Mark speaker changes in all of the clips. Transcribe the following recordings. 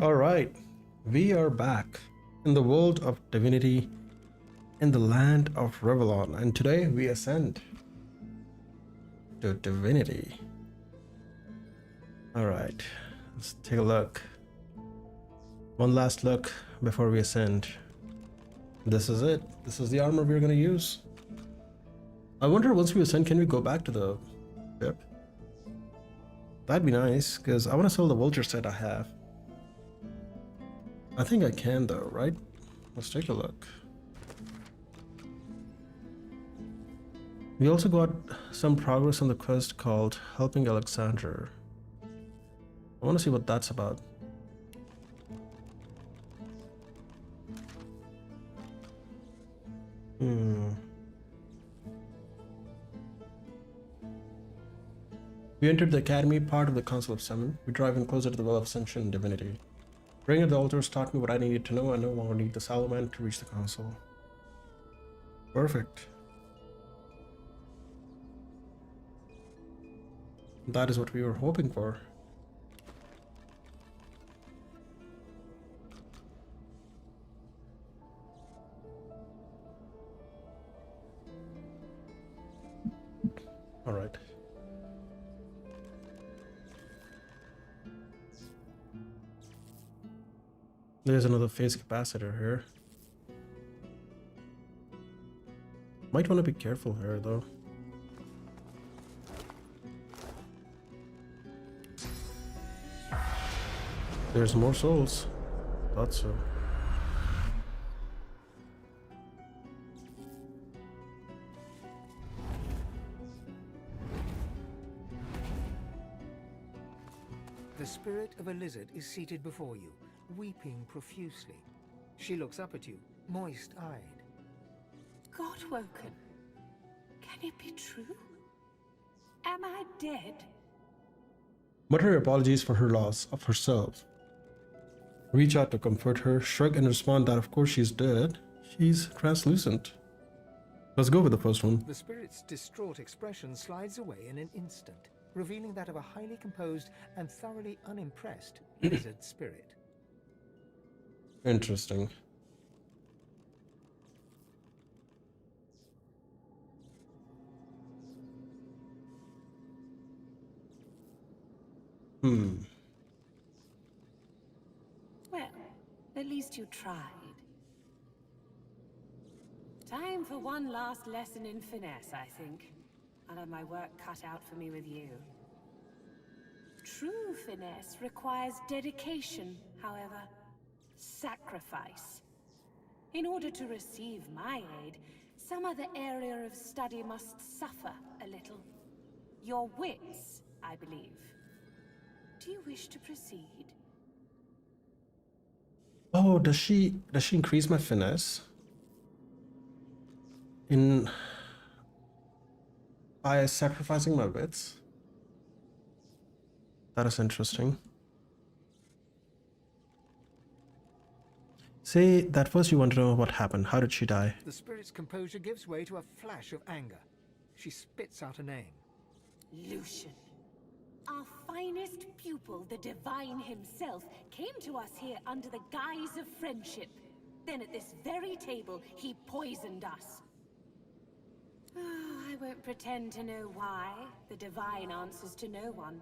Speaker 1: All right, we are back in the world of Divinity, in the land of Revelon, and today we ascend to Divinity. All right, let's take a look. One last look before we ascend. This is it. This is the armor we're going to use. I wonder, once we ascend, can we go back to the ship? That'd be nice, because I want to sell the vulture set I have. I think I can though, right? Let's take a look. We also got some progress on the quest called Helping Alexander. I want to see what that's about. We entered the academy, part of the Council of Seven. We drive in closer to the Well of Ascension and Divinity. Praying at the altars taught me what I needed to know. I no longer need the Salaman to reach the council. Perfect. That is what we were hoping for. All right. There's another phase capacitor here. Might want to be careful here though. There's more souls. Thought so.
Speaker 2: The spirit of a lizard is seated before you, weeping profusely. She looks up at you, moist-eyed.
Speaker 3: Godwoken? Can it be true? Am I dead?
Speaker 1: Mutter apologies for her loss of herself. Reach out to comfort her, shrug and respond that of course she's dead. She's translucent. Let's go with the first one.
Speaker 2: The spirit's distraught expression slides away in an instant, revealing that of a highly composed and thoroughly unimpressed lizard spirit.
Speaker 1: Interesting.
Speaker 3: Well, at least you tried. Time for one last lesson in finesse, I think. I'll have my work cut out for me with you. True finesse requires dedication, however. Sacrifice. In order to receive my aid, some other area of study must suffer a little. Your wits, I believe. Do you wish to proceed?
Speaker 1: Oh, does she increase my finesse? By sacrificing my wits? That is interesting. Say that first you want to know what happened. How did she die?
Speaker 2: The spirit's composure gives way to a flash of anger. She spits out a name.
Speaker 3: Lucian. Our finest pupil, the Divine himself, came to us here under the guise of friendship. Then at this very table, he poisoned us. I won't pretend to know why. The Divine answers to no one.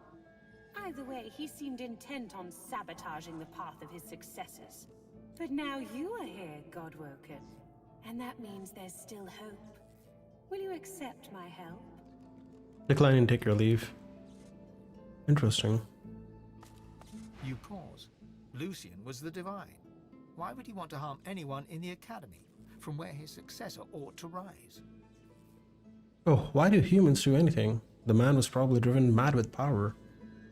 Speaker 3: Either way, he seemed intent on sabotaging the path of his successors. But now you are here, Godwoken. And that means there's still hope. Will you accept my help?
Speaker 1: Decline and take your leave. Interesting.
Speaker 2: You pause. Lucian was the Divine. Why would he want to harm anyone in the Academy, from where his successor ought to rise?
Speaker 1: Oh, why do humans do anything? The man was probably driven mad with power.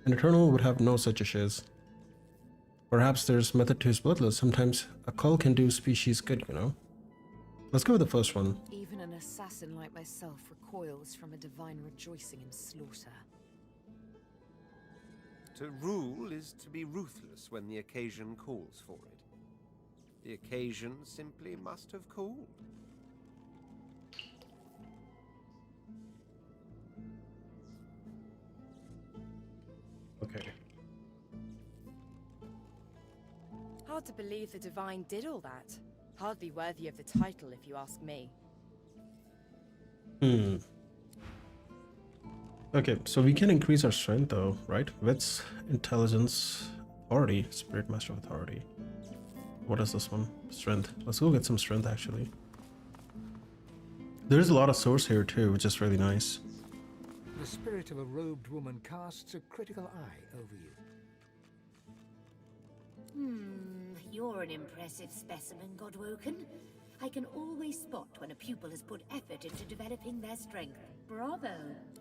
Speaker 1: An Eternal would have no such issues. Perhaps there's method to his bloodlust. Sometimes a cull can do species good, you know? Let's go with the first one.
Speaker 4: Even an assassin like myself recoils from a divine rejoicing in slaughter.
Speaker 5: To rule is to be ruthless when the occasion calls for it. The occasion simply must have called.
Speaker 1: Okay.
Speaker 6: Hard to believe the Divine did all that. Hardly worthy of the title, if you ask me.
Speaker 1: Okay, so we can increase our strength though, right? Wits, intelligence, authority, spirit master of authority. What is this one? Strength. Let's go get some strength actually. There's a lot of source here too, which is really nice.
Speaker 2: The spirit of a robed woman casts a critical eye over you.
Speaker 7: You're an impressive specimen, Godwoken. I can always spot when a pupil has put effort into developing their strength. Bravo!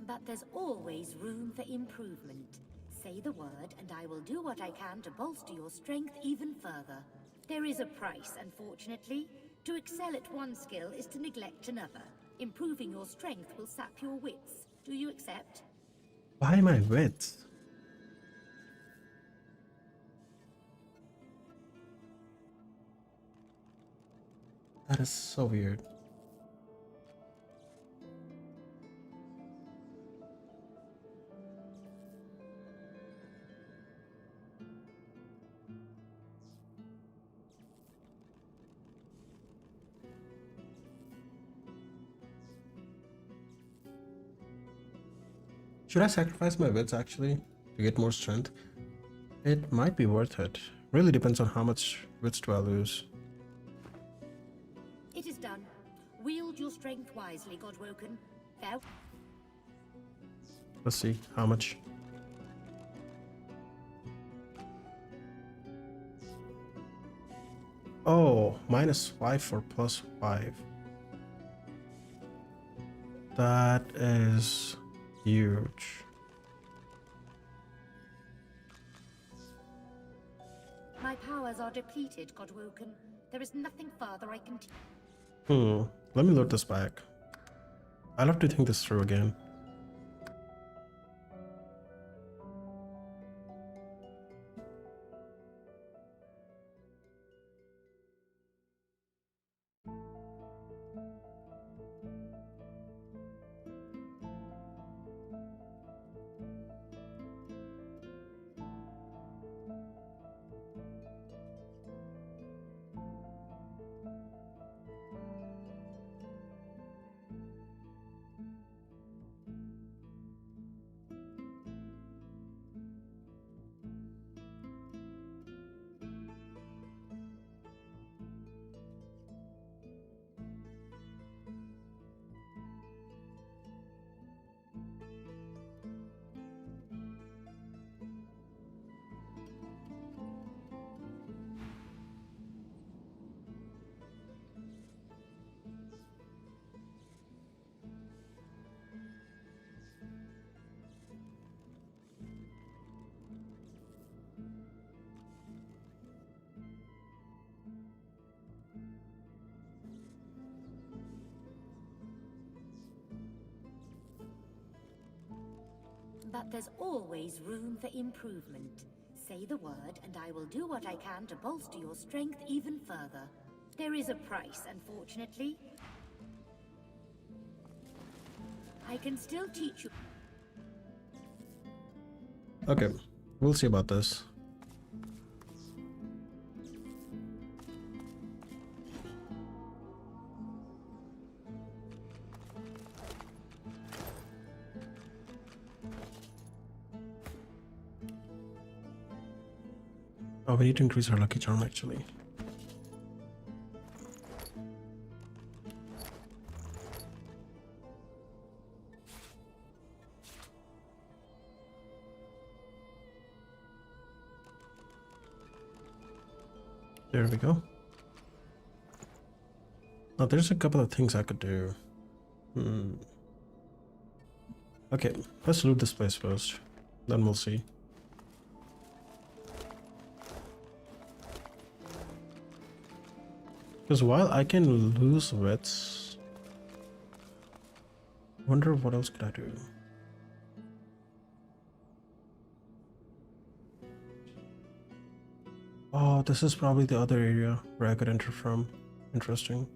Speaker 7: But there's always room for improvement. Say the word, and I will do what I can to bolster your strength even further. There is a price, unfortunately. To excel at one skill is to neglect another. Improving your strength will sap your wits. Do you accept?
Speaker 1: Why my wits? That is so weird. Should I sacrifice my wits actually to get more strength? It might be worth it. Really depends on how much wits do I lose.
Speaker 7: It is done. Wield your strength wisely, Godwoken. Farewell.
Speaker 1: Let's see how much. Oh, -5 for +5. That is huge.
Speaker 7: My powers are depleted, Godwoken. There is nothing further I can
Speaker 1: Let me load this back. I'll have to think this through again.
Speaker 7: But there's always room for improvement. Say the word, and I will do what I can to bolster your strength even further. There is a price, unfortunately. I can still teach you.
Speaker 1: Okay, we'll see about this. Oh, we need to increase our lucky charm actually. There we go. Now there's a couple of things I could do. Okay, let's loot this place first. Then we'll see. Because while I can lose wits, wonder what else could I do? Oh, this is probably the other area where I could enter from. Interesting.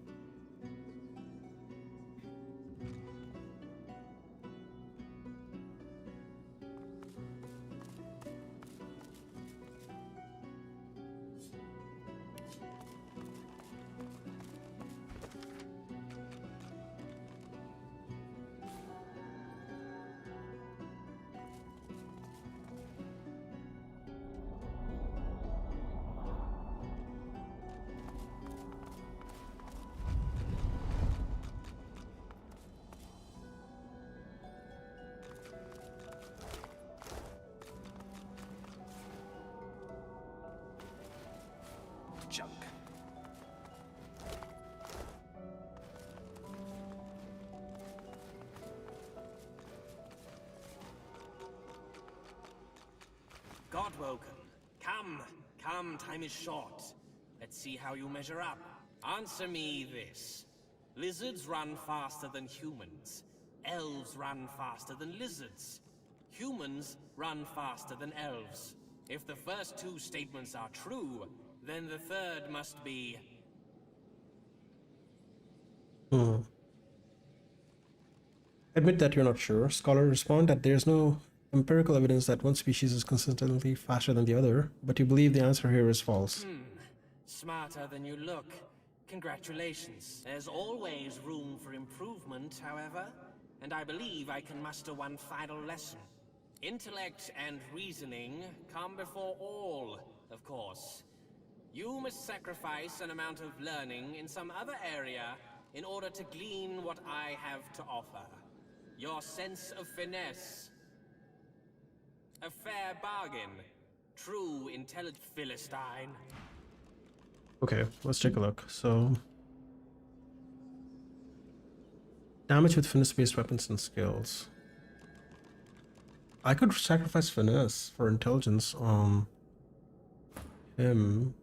Speaker 8: Godwoken, come, time is short. Let's see how you measure up. Answer me this. Lizards run faster than humans. Elves run faster than lizards. Humans run faster than elves. If the first two statements are true, then the third must be...
Speaker 1: Admit that you're not sure. Scholars respond that there's no empirical evidence that one species is consistently faster than the other, but you believe the answer here is false.
Speaker 8: Smarter than you look. Congratulations. There's always room for improvement, however, and I believe I can muster one final lesson. Intellect and reasoning come before all, of course. You must sacrifice an amount of learning in some other area in order to glean what I have to offer. Your sense of finesse. A fair bargain. True intelligent Philistine.
Speaker 1: Okay, let's take a look. So, damage with finesse-based weapons and skills. I could sacrifice finesse for intelligence on him.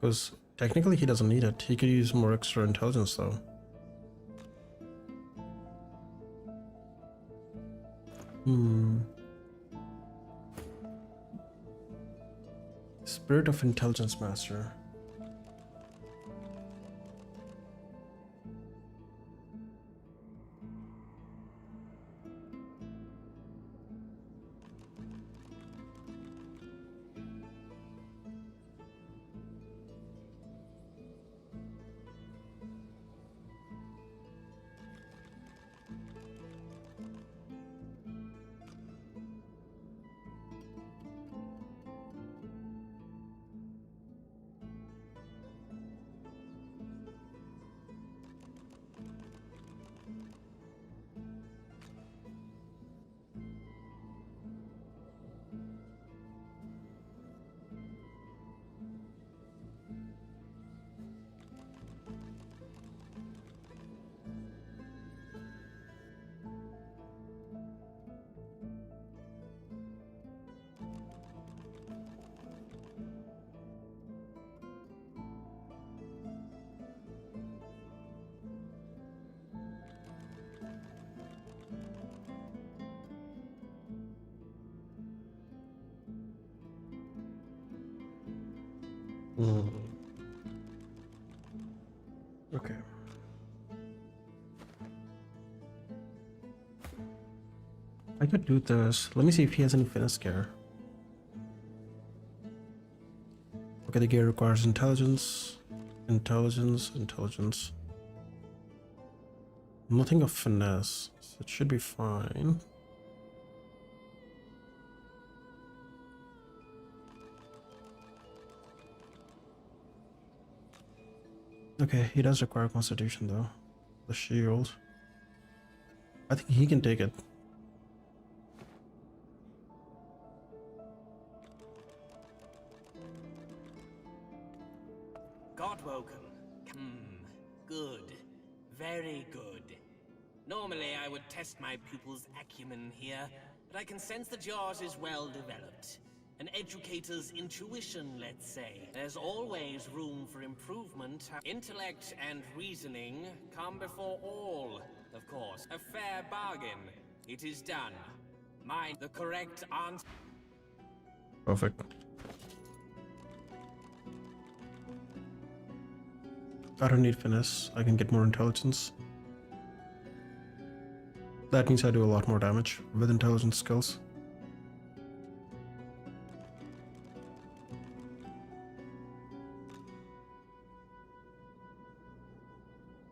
Speaker 1: Because technically he doesn't need it. He could use more extra intelligence though. Spirit of Intelligence Master. Okay. I could do this. Let me see if he has any finesse gear. Okay, the gear requires intelligence, intelligence. Nothing of finesse, so it should be fine. Okay, he does require constitution though. The shield. I think he can take it.
Speaker 8: Godwoken. Good. Very good. Normally I would test my pupil's acumen here, but I can sense that yours is well developed. An educator's intuition, let's say. There's always room for improvement. Intellect and reasoning come before all, of course. A fair bargain. It is done. Mind the correct answer.
Speaker 1: Perfect. I don't need finesse. I can get more intelligence. That means I do a lot more damage with intelligence skills.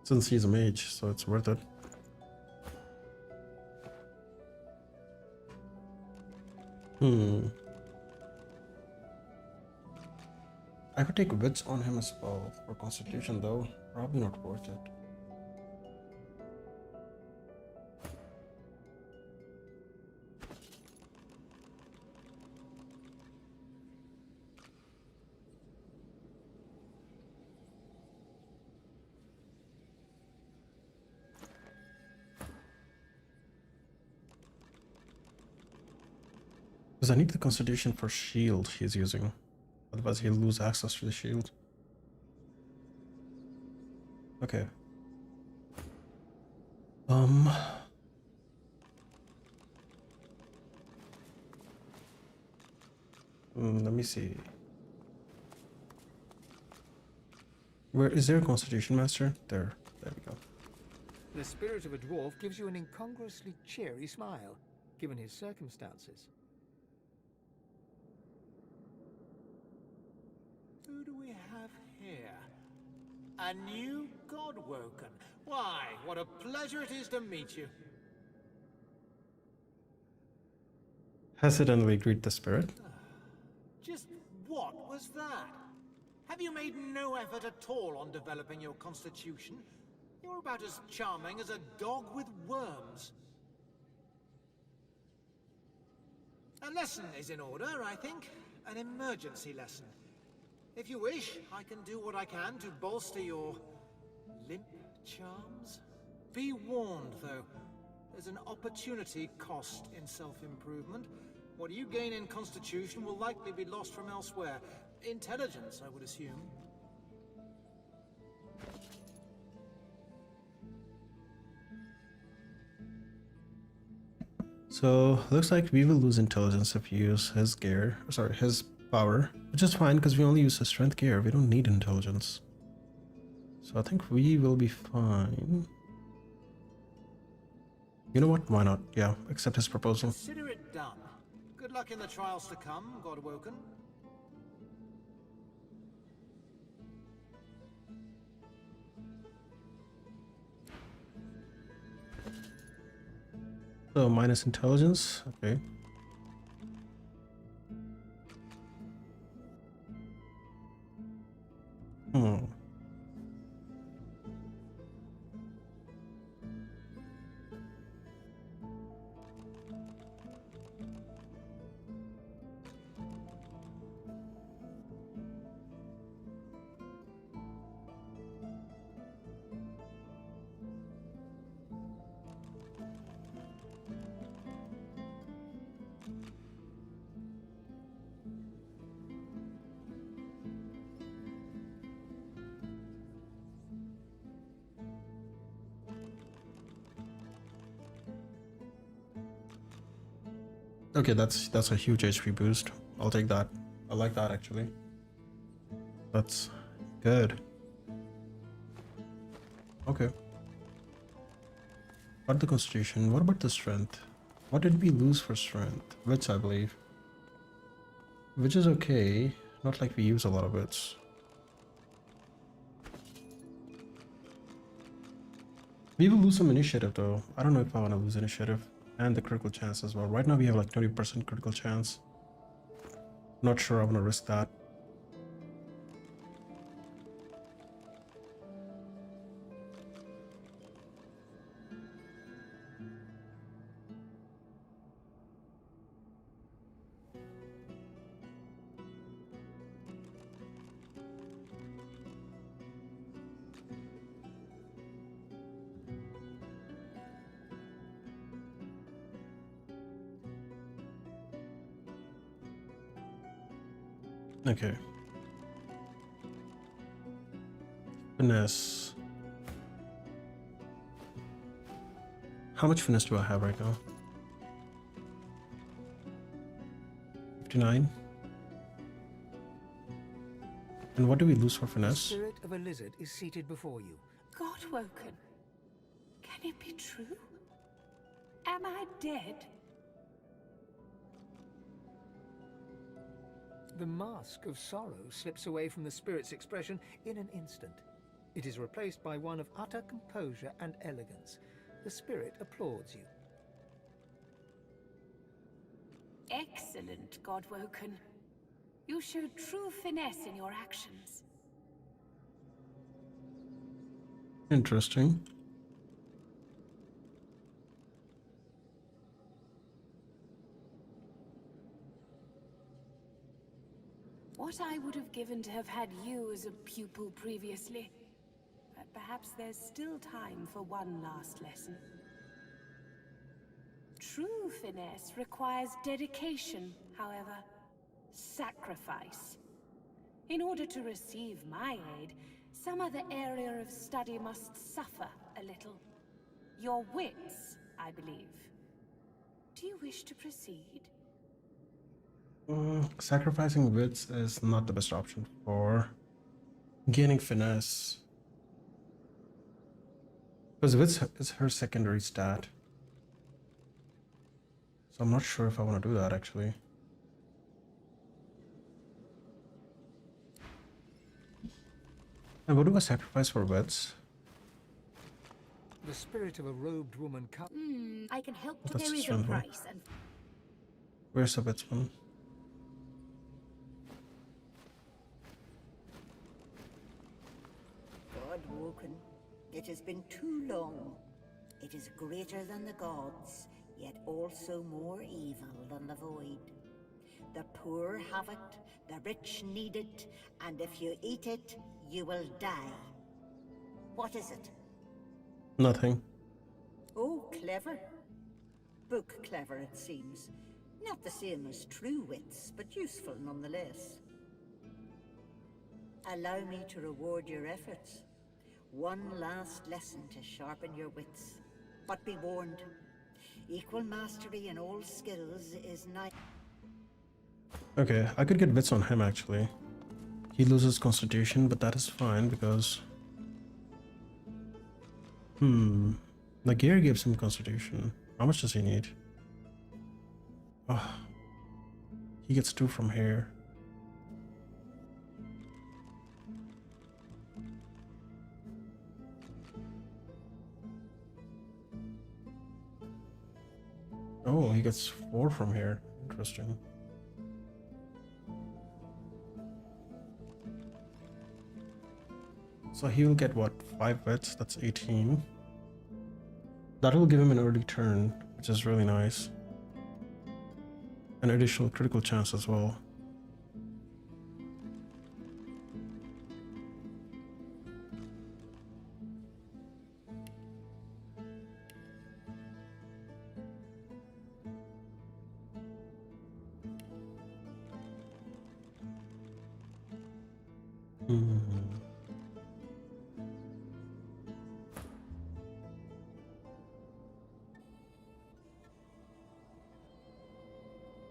Speaker 1: Since he's a mage, so it's worth it. I could take wits on him as well for constitution though. Probably not worth it. Because I need the constitution for shield he's using. Otherwise he'll lose access to the shield. Okay. Let me see. Where is there a constitution master? There we go.
Speaker 2: The spirit of a dwarf gives you an incongruously cheery smile, given his circumstances.
Speaker 9: Who do we have here? A new Godwoken. Why, what a pleasure it is to meet you.
Speaker 1: Hesitantly greet the spirit.
Speaker 9: Just what was that? Have you made no effort at all on developing your constitution? You're about as charming as a dog with worms. A lesson is in order, I think. An emergency lesson. If you wish, I can do what I can to bolster your limp charms. Be warned, though. There's an opportunity cost in self-improvement. What you gain in constitution will likely be lost from elsewhere. Intelligence, I would assume.
Speaker 1: So looks like we will lose intelligence if we use his gear, sorry, his power, which is fine because we only use his strength gear. We don't need intelligence. So I think we will be fine. You know what? Why not? Yeah, accept his proposal.
Speaker 9: Consider it done. Good luck in the trials to come, Godwoken.
Speaker 1: So minus intelligence, okay. Okay, that's a huge HP boost. I'll take that. I like that actually. That's good. Okay. What about the constitution? What about the strength? What did we lose for strength? Wits, I believe. Which is okay. Not like we use a lot of wits. We will lose some initiative though. I don't know if I want to lose initiative. And the critical chance as well. Right now we have like 20% critical chance. Not sure I want to risk that. Okay. Finesse. How much finesse do I have right now? 59. And what do we lose for
Speaker 2: The
Speaker 1: finesse?
Speaker 2: spirit of a lizard is seated before you.
Speaker 3: Godwoken. Can it be true? Am I dead?
Speaker 2: The mask of sorrow slips away from the spirit's expression in an instant. It is replaced by one of utter composure and elegance. The spirit applauds you.
Speaker 3: Excellent, Godwoken. You showed true finesse in your actions.
Speaker 1: Interesting.
Speaker 3: What I would have given to have had you as a pupil previously. But perhaps there's still time for one last lesson. True finesse requires dedication, however, sacrifice. In order to receive my aid, some other area of study must suffer a little. Your wits, I believe. Do you wish to proceed?
Speaker 1: Sacrificing wits is not the best option for gaining finesse. Because wits is her secondary stat. So I'm not sure if I want to do that actually. And what do I sacrifice for wits?
Speaker 2: The spirit of a robed woman
Speaker 7: I can help.
Speaker 1: That's
Speaker 7: There is a
Speaker 1: strength one.
Speaker 7: price, and
Speaker 1: Where's the wits one?
Speaker 10: Godwoken, it has been too long. It is greater than the gods, yet also more evil than the void. The poor have it, the rich need it, and if you eat it, you will die. What is it?
Speaker 1: Nothing.
Speaker 10: Oh, clever. Book clever, it seems. Not the same as true wits, but useful nonetheless. Allow me to reward your efforts. One last lesson to sharpen your wits. But be warned, equal mastery in all skills is nigh.
Speaker 1: Okay, I could get wits on him actually. He loses constitution, but that is fine because... The gear gives him constitution. How much does he need? Oh, he gets 2 from here. Oh, he gets 4 from here. Interesting. So he will get what? 5 wits? That's 18. That will give him an early turn, which is really nice. An additional critical chance as well.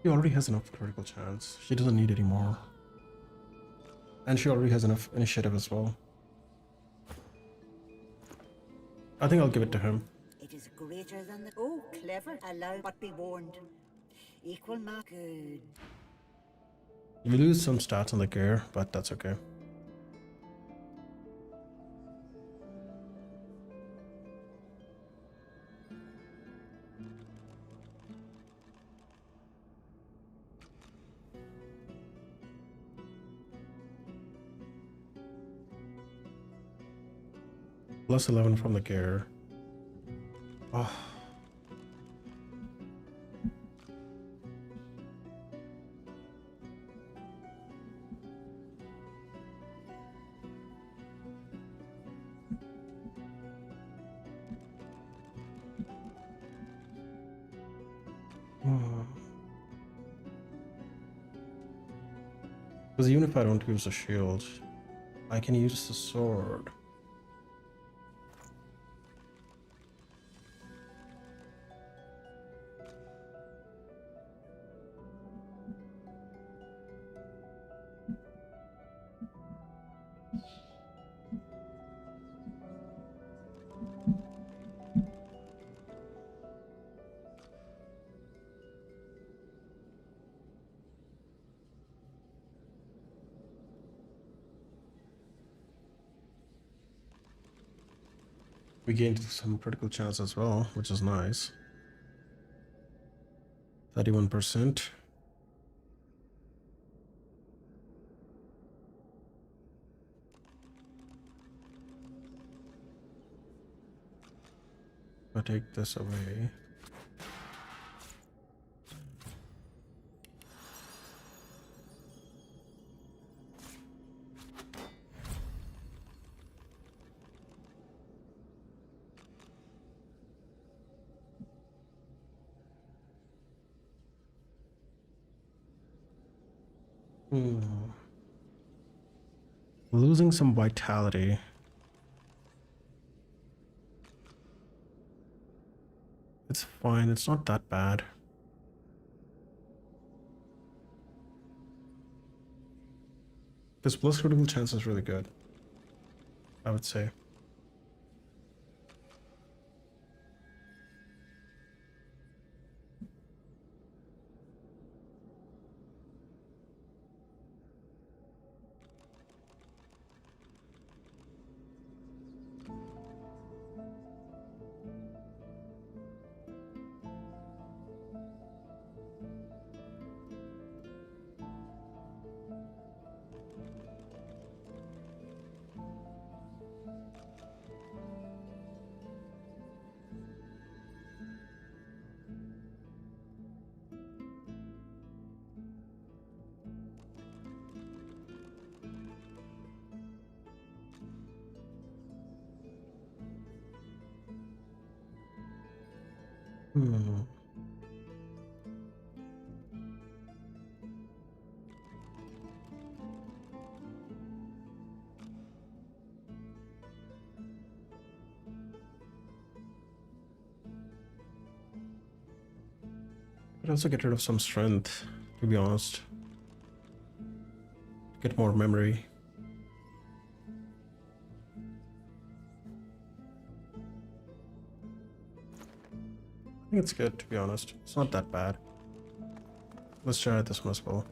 Speaker 1: She already has enough critical chance. She doesn't need any more. And she already has enough initiative as well. I think I'll give it to him.
Speaker 10: It is greater than the... Oh, clever. Allow, but be warned. Equal ma... Good.
Speaker 1: We lose some stats on the gear, but that's okay. Plus 11 from the gear. Oh. Because even if I don't use a shield, I can use the sword. We gained some critical chance as well, which is nice. 31%. I'll take this away. Hmm. Losing some vitality. It's fine, it's not that bad. This plus critical chance is really good, I would say. Hmm. Could also get rid of some strength, to be honest. Get more memory. I think it's good, to be honest. It's not that bad. Let's try this one as well.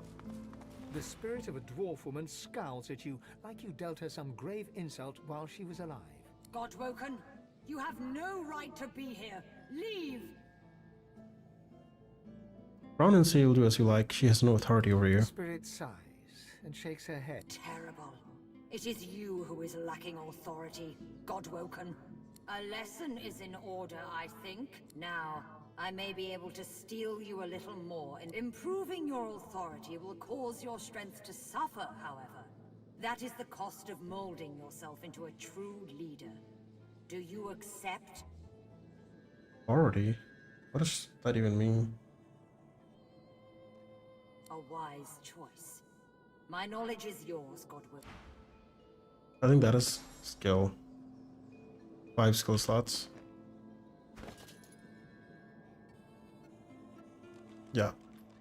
Speaker 2: The spirit of a dwarf woman scowls at you like you dealt her some grave insult while she was alive.
Speaker 11: Godwoken, you have no right to be here. Leave!
Speaker 1: Brown and say you'll do as you like. She has no authority over you.
Speaker 2: The spirit sighs and shakes her head.
Speaker 11: Terrible. It is you who is lacking authority, Godwoken. A lesson is in order, I think. Now, I may be able to steal you a little more, and improving your authority will cause your strength to suffer, however. That is the cost of molding yourself into a true leader. Do you accept?
Speaker 1: Authority? What does that even mean?
Speaker 11: A wise choice. My knowledge is yours, Godwoken.
Speaker 1: I think that is skill. 5 skill slots. Yeah.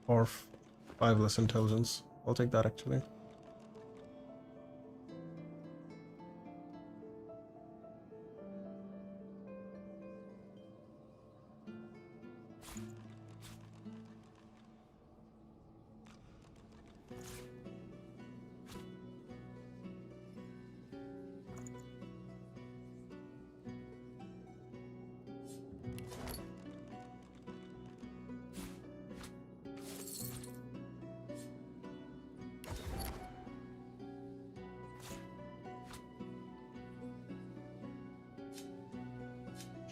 Speaker 1: Or 5 less intelligence. I'll take that actually.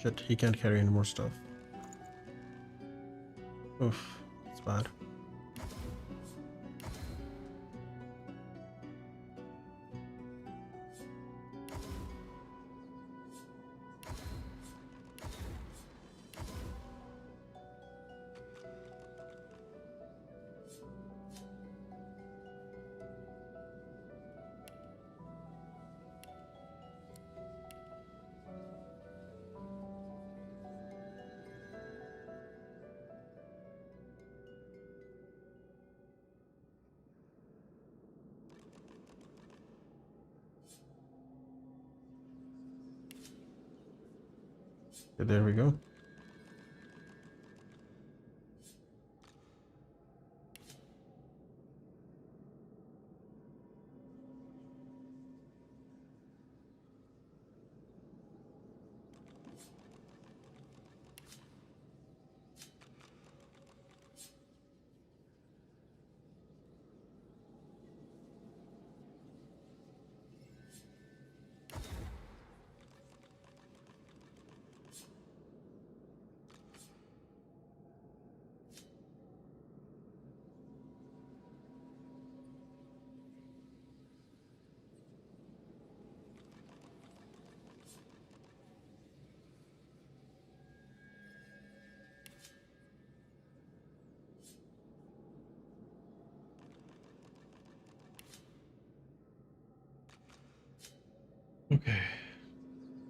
Speaker 1: Shit, he can't carry any more stuff. Oof, it's bad. Okay, there we go.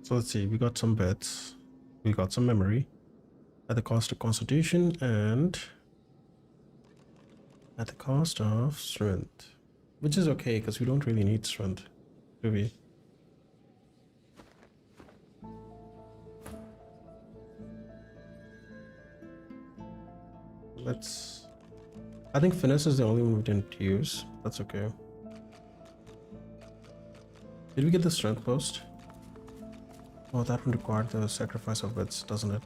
Speaker 1: So let's see, we got some bits, we got some memory at the cost of constitution and at the cost of strength, which is okay because we don't really need strength, do we? Let's, I think finesse is the only one we didn't use. That's okay. Did we get the strength post? Oh, that one required the sacrifice of bits, doesn't it?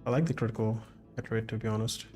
Speaker 1: I like the critical hit rate, to be honest.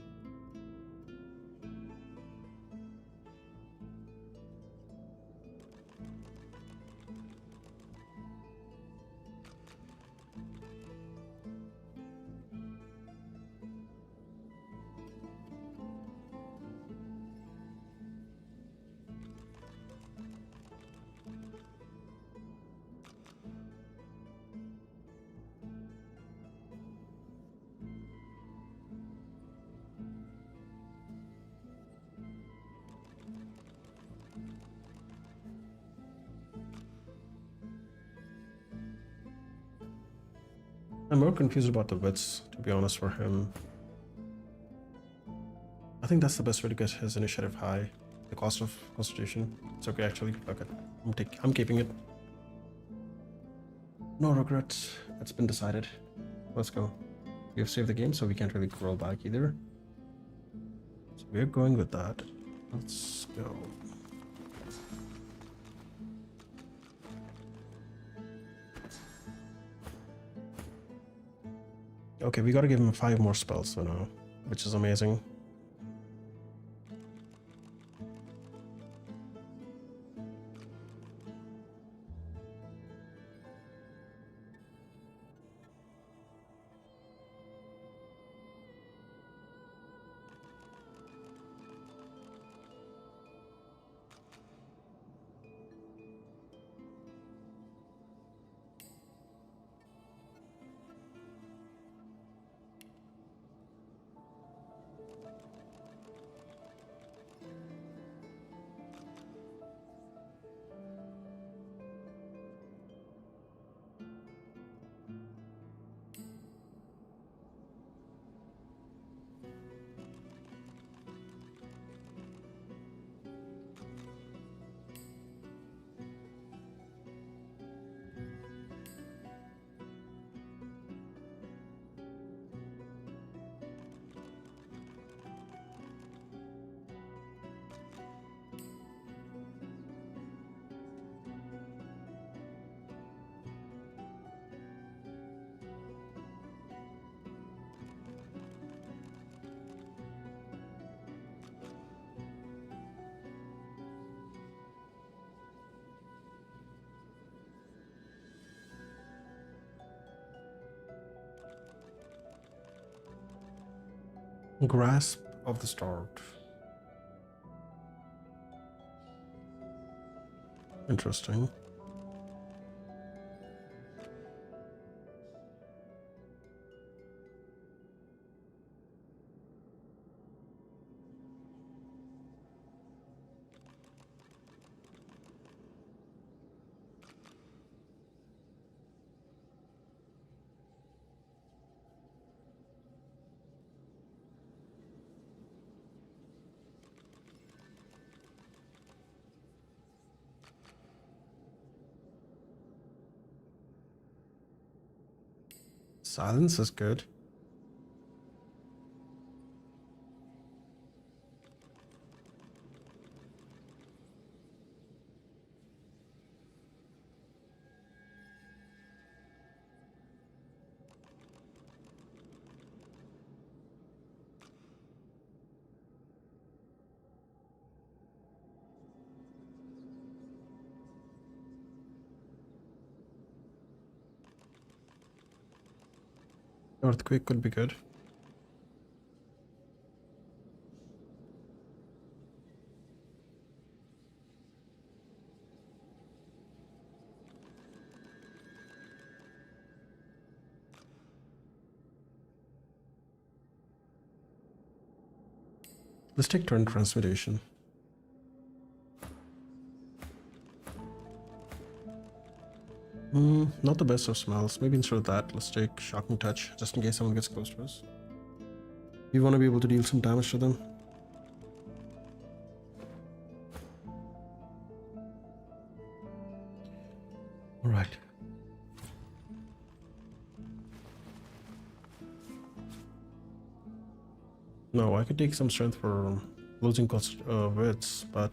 Speaker 1: I'm more confused about the bits, to be honest, for him. I think that's the best way to get his initiative high. The cost of constitution. It's okay, actually. Fuck it. I'm keeping it. No regrets. It's been decided. Let's go. We have saved the game, so we can't really roll back either. So we're going with that. Let's go. Okay, we gotta give him 5 more spells for now, which is amazing. Grasp of the Start. Interesting. Silence is good. Earthquake could be good. Let's take turn transmutation. Not the best of smells. Maybe instead of that, let's take Shocking Touch, just in case someone gets close to us. We want to be able to deal some damage to them. Alright. No, I could take some strength for losing cost wits, but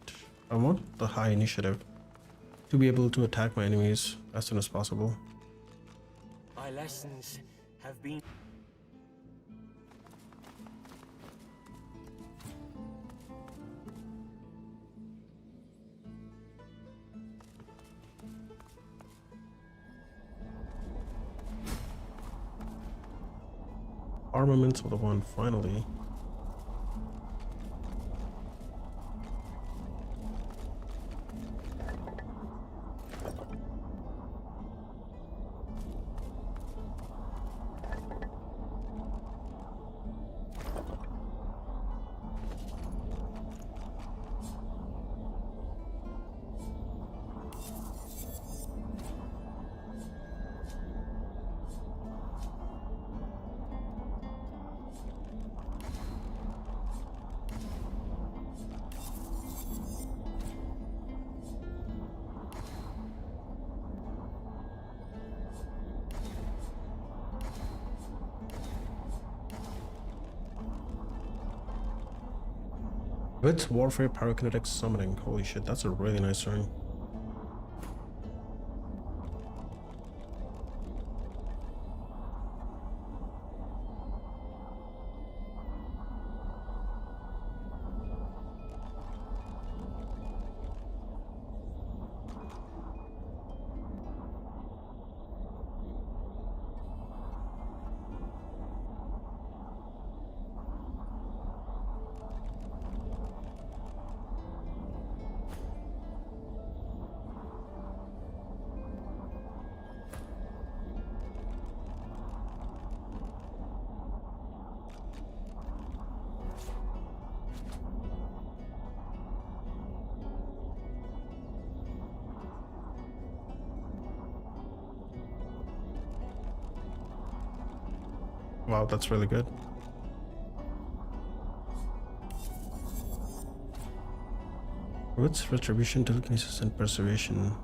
Speaker 1: I want the high initiative to be able to attack my enemies as soon as possible.
Speaker 8: My lessons have been...
Speaker 1: Armaments of the one, finally. Wits Warfare Pyrokinetic Summoning. Holy shit, that's a really nice ring. Wow, that's really good. What's Retribution, Telekinesis, and Preservation?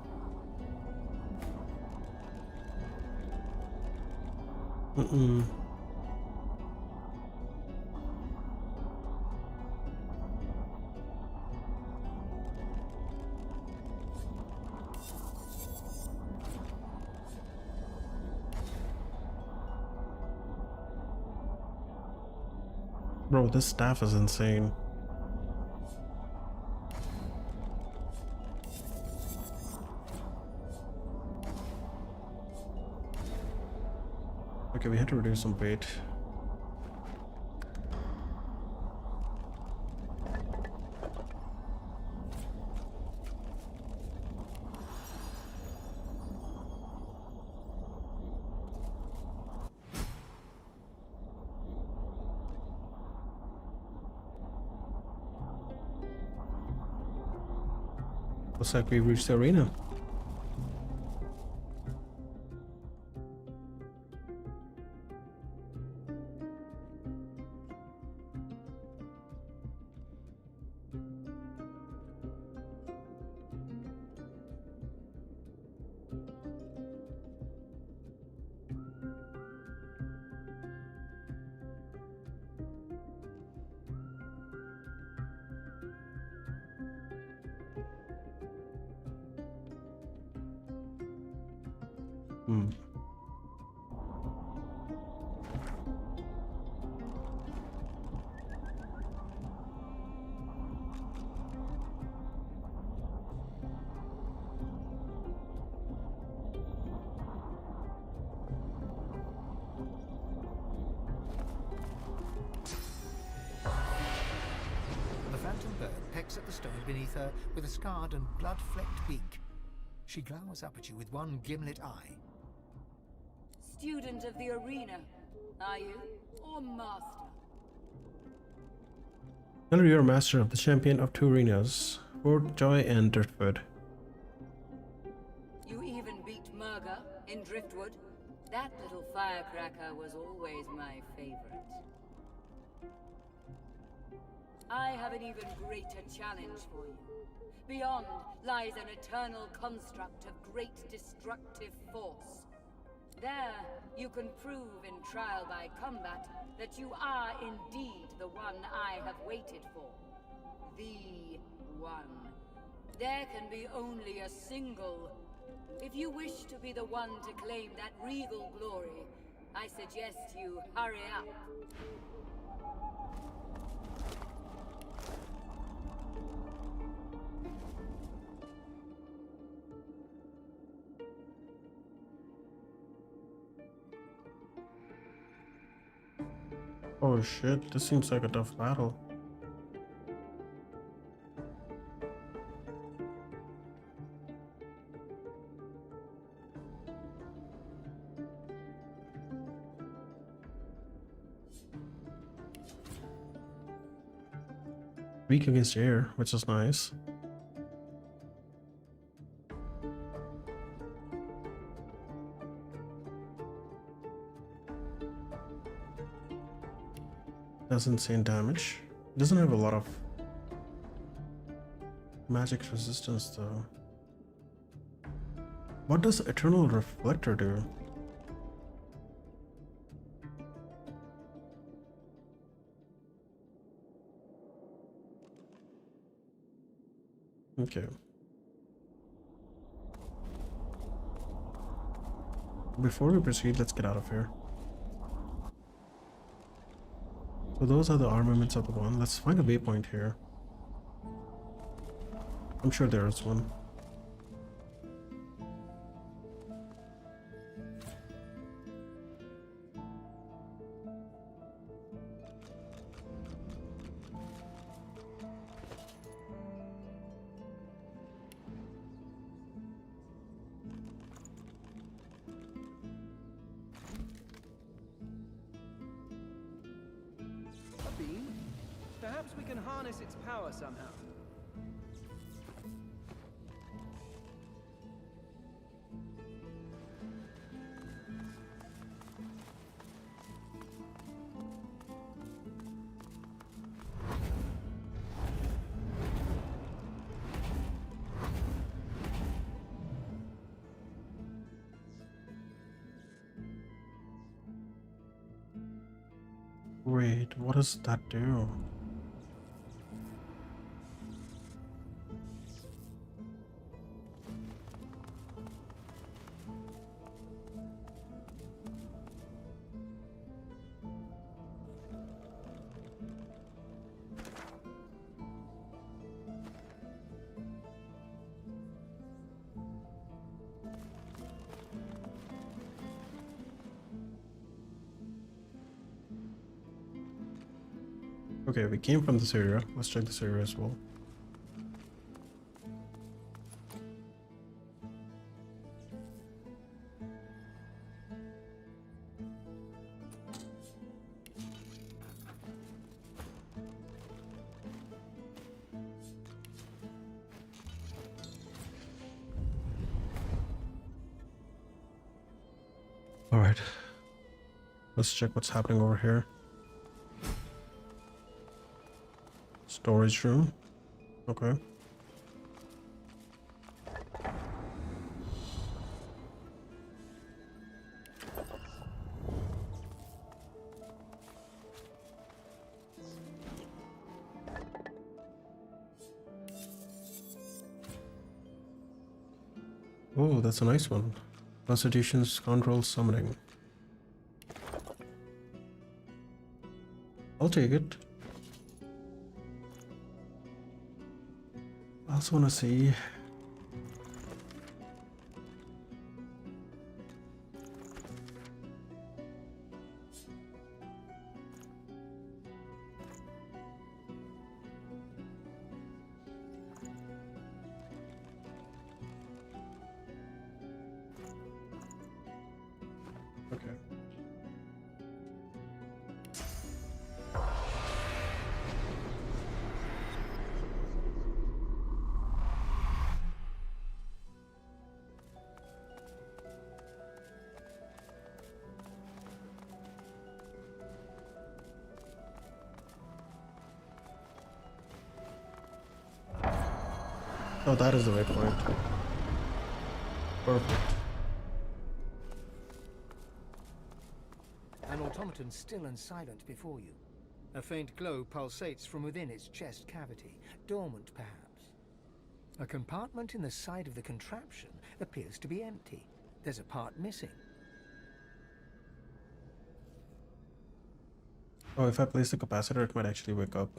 Speaker 1: Bro, this staff is insane. Okay, we had to reduce some weight. Looks like we've reached the arena.
Speaker 2: At the stone beneath her with a scarred and blood-flecked beak. She glowers up at you with one gimlet eye.
Speaker 11: Student of the arena, are you? Or master?
Speaker 1: Tell you're master of the champion of two arenas, Fort Joy and Dirtfoot.
Speaker 11: You even beat burger in Driftwood? That little firecracker was always my favorite. I have an even greater challenge for you. Beyond lies an eternal construct of great destructive force. There, you can prove in trial by combat that you are indeed the one I have waited for. The one. There can be only a single. If you wish to be the one to claim that regal glory, I suggest you hurry up.
Speaker 1: Oh shit, this seems like a tough battle. Weak against air, which is nice. Does insane damage. Doesn't have a lot of magic resistance though. What does Eternal Reflector do? Okay. Before we proceed, let's get out of here. So those are the armaments up one. Let's find a waypoint here. I'm sure there is one.
Speaker 12: Perhaps we can harness its power somehow.
Speaker 1: Wait, what does that do? Okay, we came from this area. Let's check this area as well. All right. Let's check what's happening over here. Storage room. Okay. Oh, that's a nice one. Constitution's control summoning. I'll take it. I also want to see. Okay. Oh, that is the waypoint. Perfect.
Speaker 2: An automaton still and silent before you. A faint glow pulsates from within its chest cavity, dormant perhaps. A compartment in the side of the contraption appears to be empty. There's a part missing.
Speaker 1: Oh, if I place the capacitor, it might actually wake up.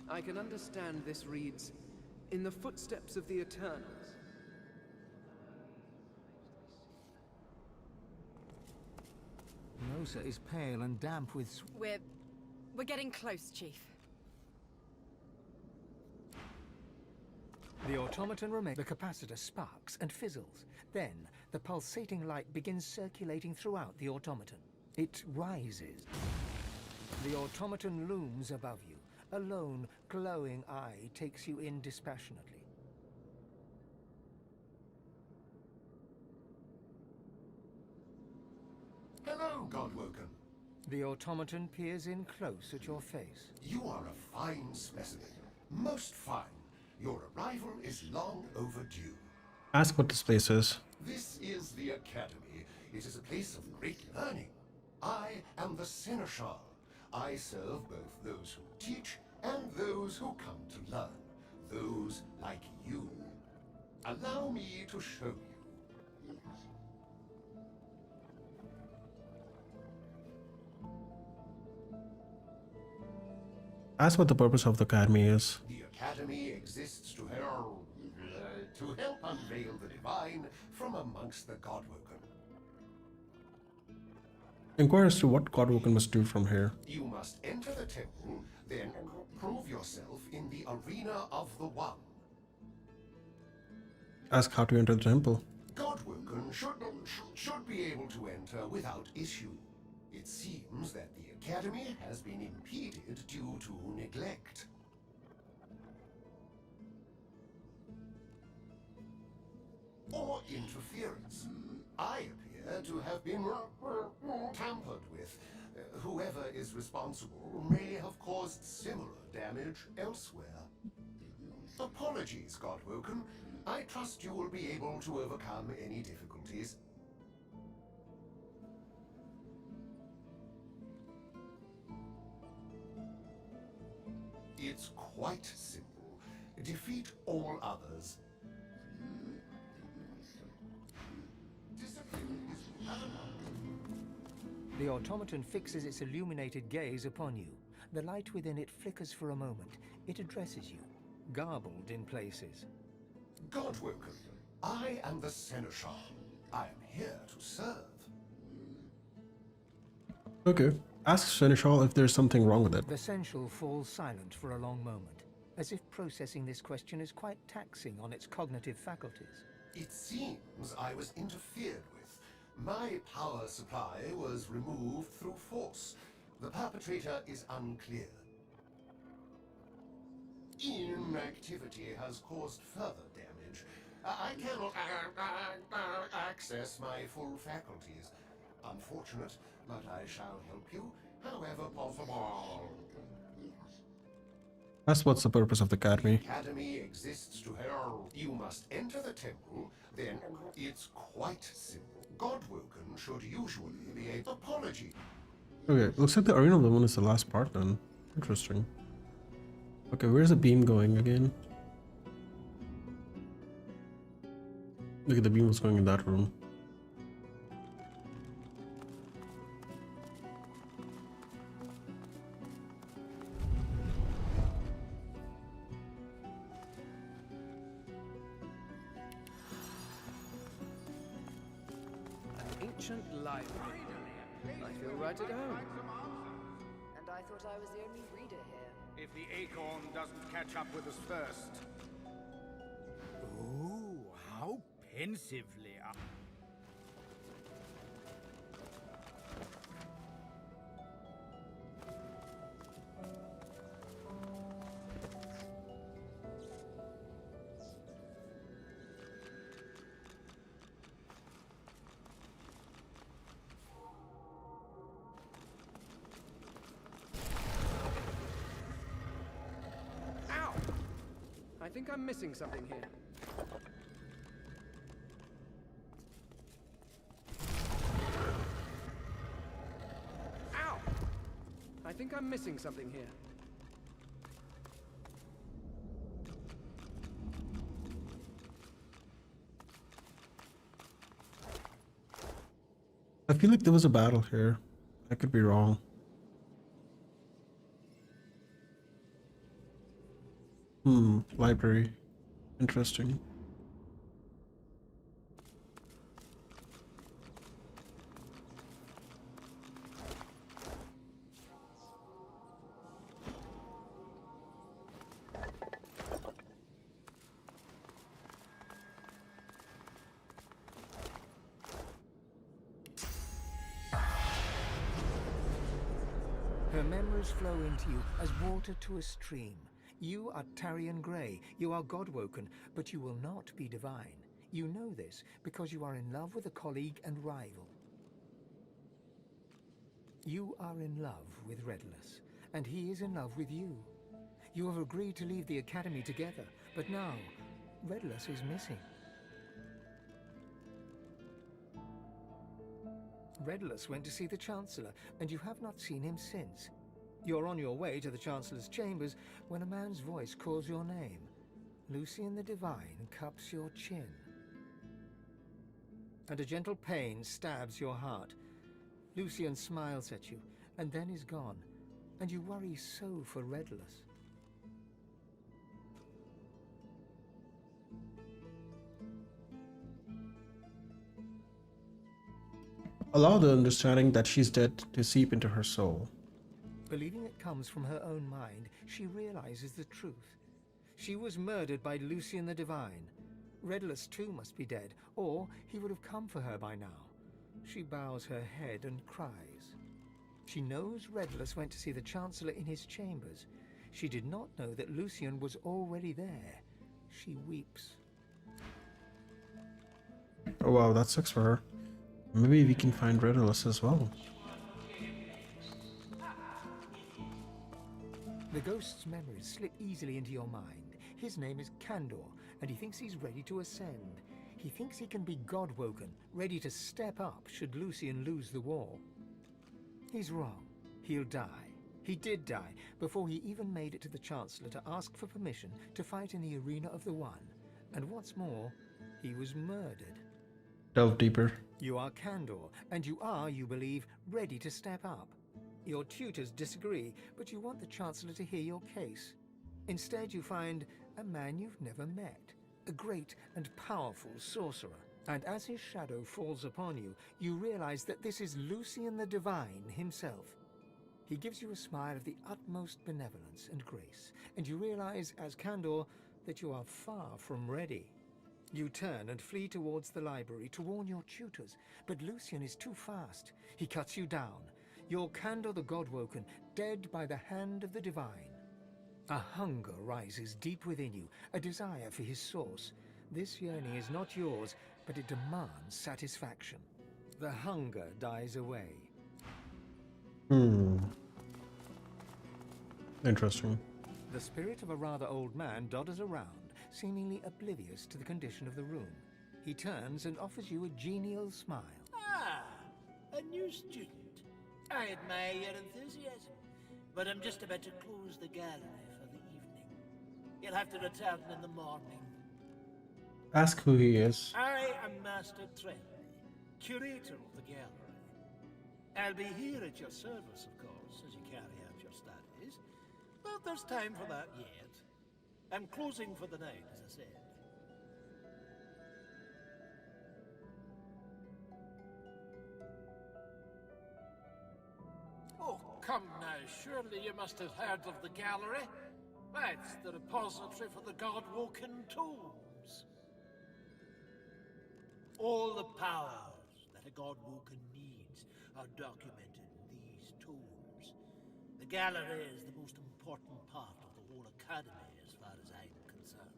Speaker 12: I can understand this reads, "In the footsteps of the Eternals."
Speaker 2: Nosa is pale and damp with...
Speaker 4: We're getting close, Chief.
Speaker 2: The automaton remains. The capacitor sparks and fizzles. Then, the pulsating light begins circulating throughout the automaton. It rises. The automaton looms above you. A lone, glowing eye takes you in dispassionately.
Speaker 13: Hello, Godwoken.
Speaker 2: The automaton peers in close at your face.
Speaker 13: You are a fine specimen. Most fine. Your arrival is long overdue.
Speaker 1: Ask what this place is.
Speaker 13: This is the Academy. It is a place of great learning. I am the Seneschal. I serve both those who teach and those who come to learn. Those like you. Allow me to show you.
Speaker 1: Ask what the purpose of the academy is.
Speaker 13: The Academy exists to help unveil the divine from amongst the Godwoken.
Speaker 1: Inquire as to what Godwoken must do from here.
Speaker 13: You must enter the temple, then prove yourself in the arena of the One.
Speaker 1: Ask how to enter the temple.
Speaker 13: Godwoken should be able to enter without issue. It seems that the Academy has been impeded due to neglect. Or interference. I appear to have been tampered with. Whoever is responsible may have caused similar damage elsewhere. Apologies, Godwoken. I trust you will be able to overcome any difficulties. It's quite simple. Defeat all others. Discipline is paramount.
Speaker 2: The automaton fixes its illuminated gaze upon you. The light within it flickers for a moment. It addresses you, garbled in places.
Speaker 13: Godwoken, I am the Seneschal. I am here to serve.
Speaker 1: Okay. Ask Seneschal if there's something wrong with it.
Speaker 2: The Seneschal falls silent for a long moment, as if processing this question is quite taxing on its cognitive faculties.
Speaker 13: It seems I was interfered with. My power supply was removed through force. The perpetrator is unclear. Inactivity has caused further damage. I cannot access my full faculties. Unfortunate, but I shall help you however possible.
Speaker 1: That's what's the purpose of the academy.
Speaker 13: The academy exists to help. You must enter the temple, then it's quite simple. Godwoken should usually be an apology.
Speaker 1: Okay, looks like the Arena of the Moon is the last part then. Interesting. Okay, where's the beam going again? Look at the beam was going in that room.
Speaker 12: Ancient library. I feel right at home.
Speaker 4: And I thought I was the only reader here.
Speaker 14: If the acorn doesn't catch up with us first.
Speaker 9: Oh, how pensively.
Speaker 12: think I'm missing something here. Ow! I think I'm missing something here.
Speaker 1: I feel like there was a battle here. I could be wrong. Library. Interesting.
Speaker 2: Her memories flow into you as water to a stream. You are Tarian Grey, you are Godwoken, but you will not be divine. You know this because you are in love with a colleague and rival. You are in love with Redless, and he is in love with you. You have agreed to leave the Academy together, but now, Redless is missing. Redless went to see the Chancellor, and you have not seen him since. You're on your way to the Chancellor's chambers when a man's voice calls your name. Lucian the Divine cups your chin. And a gentle pain stabs your heart. Lucian smiles at you, and then is gone, and you worry so for Redless.
Speaker 1: Allow the understanding that she's dead to seep into her soul.
Speaker 2: Believing it comes from her own mind, she realizes the truth. She was murdered by Lucian the Divine. Redless too must be dead, or he would have come for her by now. She bows her head and cries. She knows Redless went to see the Chancellor in his chambers. She did not know that Lucian was already there. She weeps.
Speaker 1: Oh wow, that sucks for her. Maybe we can find Redless as well.
Speaker 2: The ghost's memories slip easily into your mind. His name is Kandor, and he thinks he's ready to ascend. He thinks he can be Godwoken, ready to step up should Lucian lose the war. He's wrong. He'll die. He did die before he even made it to the Chancellor to ask for permission to fight in the Arena of the One. And what's more, he was murdered.
Speaker 1: Delve deeper.
Speaker 2: You are Kandor, and you are, you believe, ready to step up. Your tutors disagree, but you want the Chancellor to hear your case. Instead, you find a man you've never met, a great and powerful sorcerer. And as his shadow falls upon you, you realize that this is Lucian the Divine himself. He gives you a smile of the utmost benevolence and grace, and you realize, as Kandor, that you are far from ready. You turn and flee towards the library to warn your tutors, but Lucian is too fast. He cuts you down. You're Kandor the Godwoken, dead by the hand of the Divine. A hunger rises deep within you, a desire for his source. This yearning is not yours, but it demands satisfaction. The hunger dies away.
Speaker 1: Interesting.
Speaker 2: The spirit of a rather old man dodders around, seemingly oblivious to the condition of the room. He turns and offers you a genial smile.
Speaker 15: Ah, a new student. I admire your enthusiasm, but I'm just about to close the gallery for the evening. You'll have to return in the morning.
Speaker 1: Ask who he is.
Speaker 15: I am Master Trenley, curator of the gallery. I'll be here at your service, of course, as you carry out your studies, but there's time for that yet. I'm closing for the night, as I said. Oh, come now, surely you must have heard of the gallery. That's the repository for the Godwoken tomes. All the powers that a Godwoken needs are documented in these tomes. The gallery is the most important part of the whole Academy as far as I'm concerned.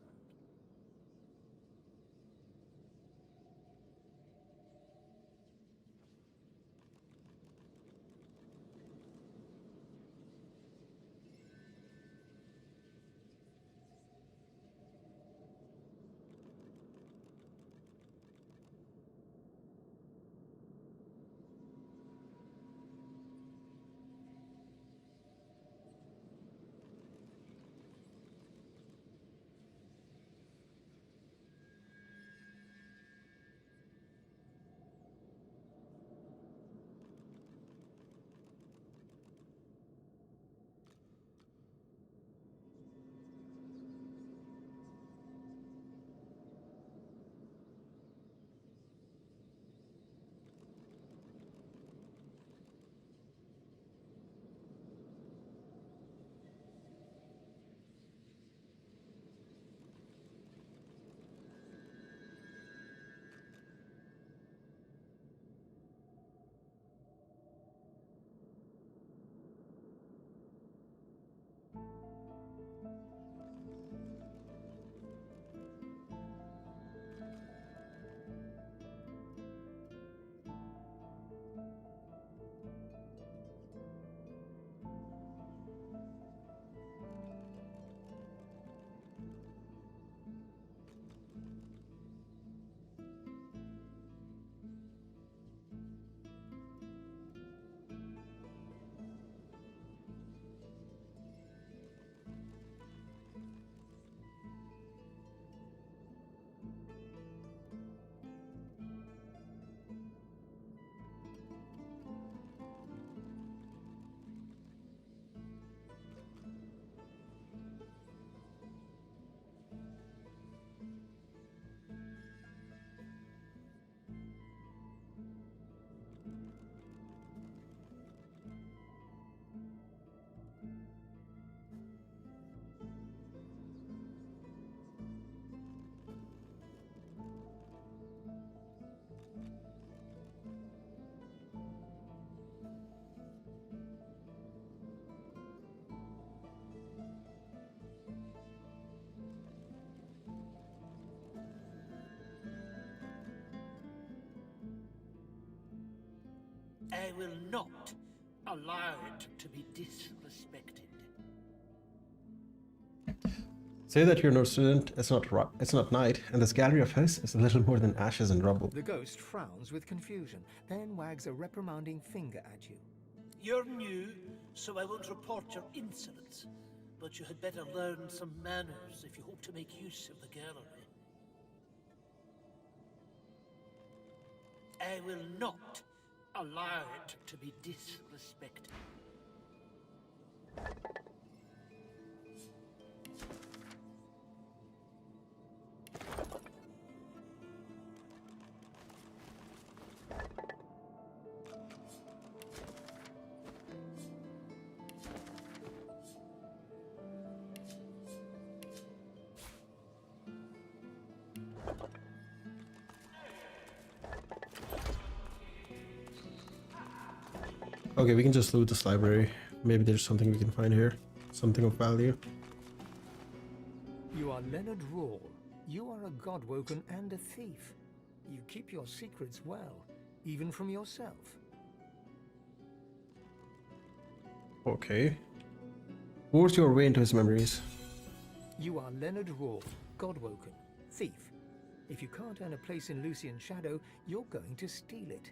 Speaker 15: I will not allow it to be disrespected.
Speaker 1: Say that you're no student, it's not night, and this gallery of his is a little more than ashes and rubble.
Speaker 2: The ghost frowns with confusion, then wags a reprimanding finger at you.
Speaker 15: You're new, so I won't report your insolence. But you had better learn some manners if you hope to make use of the gallery. I will not allow it to be disrespected.
Speaker 1: Okay, we can just loot this library. Maybe there's something we can find here. Something of value.
Speaker 2: You are Leonard Rawl. You are a Godwoken and a thief. You keep your secrets well, even from yourself.
Speaker 1: Okay. Force your way into his memories.
Speaker 2: You are Leonard Rawl, Godwoken, thief. If you can't earn a place in Lucian's shadow, you're going to steal it.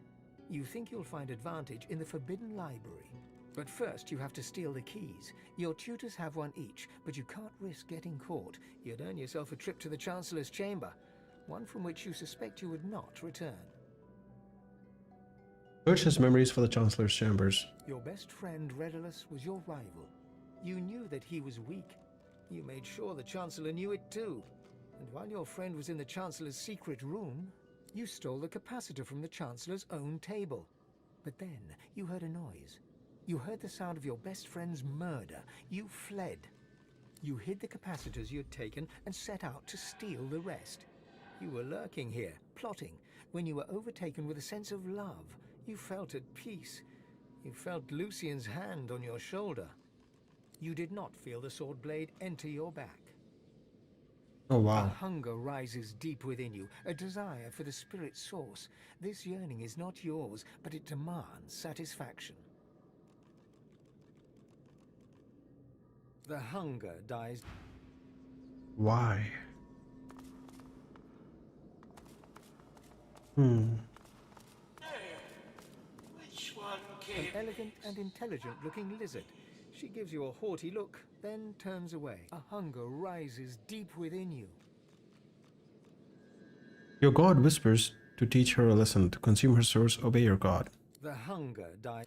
Speaker 2: You think you'll find advantage in the Forbidden Library. But first you have to steal the keys. Your tutors have one each, but you can't risk getting caught. You'd earn yourself a trip to the Chancellor's chamber, one from which you suspect you would not return.
Speaker 1: Search his memories for the Chancellor's chambers.
Speaker 2: Your best friend Redulus was your rival. You knew that he was weak. You made sure the Chancellor knew it too. And while your friend was in the Chancellor's secret room, you stole the capacitor from the Chancellor's own table. But then you heard a noise. You heard the sound of your best friend's murder. You fled. You hid the capacitors you'd taken and set out to steal the rest. You were lurking here, plotting, when you were overtaken with a sense of love. You felt at peace. You felt Lucian's hand on your shoulder. You did not feel the sword blade enter your back.
Speaker 1: Oh wow.
Speaker 2: A hunger rises deep within you, a desire for the spirit source. This yearning is not yours, but it demands satisfaction. The hunger dies.
Speaker 1: Why?
Speaker 15: Which one
Speaker 2: An elegant and intelligent-looking lizard. She gives you a haughty look, then turns away. A hunger rises deep within you.
Speaker 1: Your god whispers to teach her a lesson. To consume her source, obey your god.
Speaker 2: The hunger dies.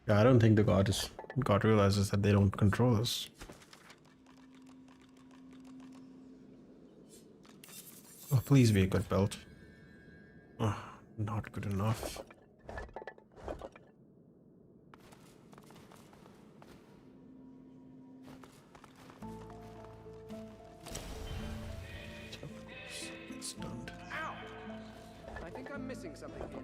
Speaker 1: Yeah, I don't think the god realizes that they don't control us. Oh, please be a good belt. Oh, not good enough. Stunned.
Speaker 12: Ow! I think I'm missing something here.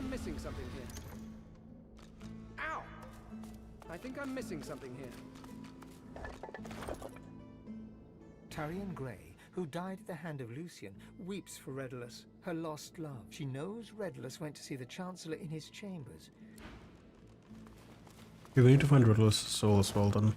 Speaker 12: Missing something here. Ow! I think I'm missing something here.
Speaker 2: Tarian Grey, who died at the hand of Lucian, weeps for Redulus, her lost love. She knows Redulus went to see the Chancellor in his chambers.
Speaker 1: We need to find Redulus' soul as well then.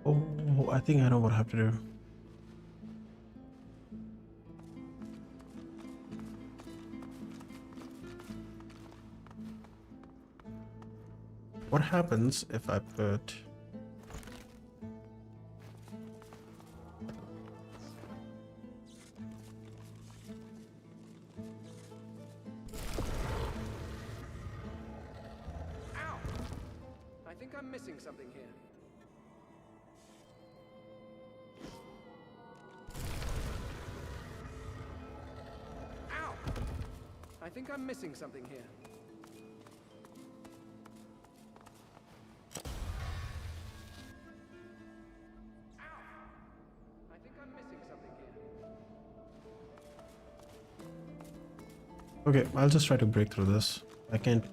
Speaker 1: Oh, I think I know what I have to do. What happens if I put...
Speaker 12: something here. Ow! I think I'm missing something here.
Speaker 1: Okay, I'll just try to break through this. I can't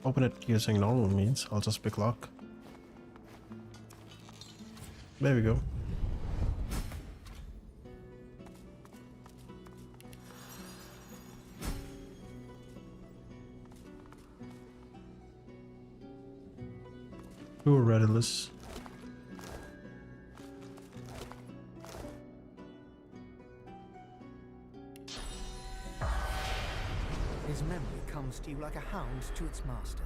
Speaker 1: open it using normal means. I'll just pick lock. There we go. Poor Redulus.
Speaker 2: His memory comes to you like a hound to its master.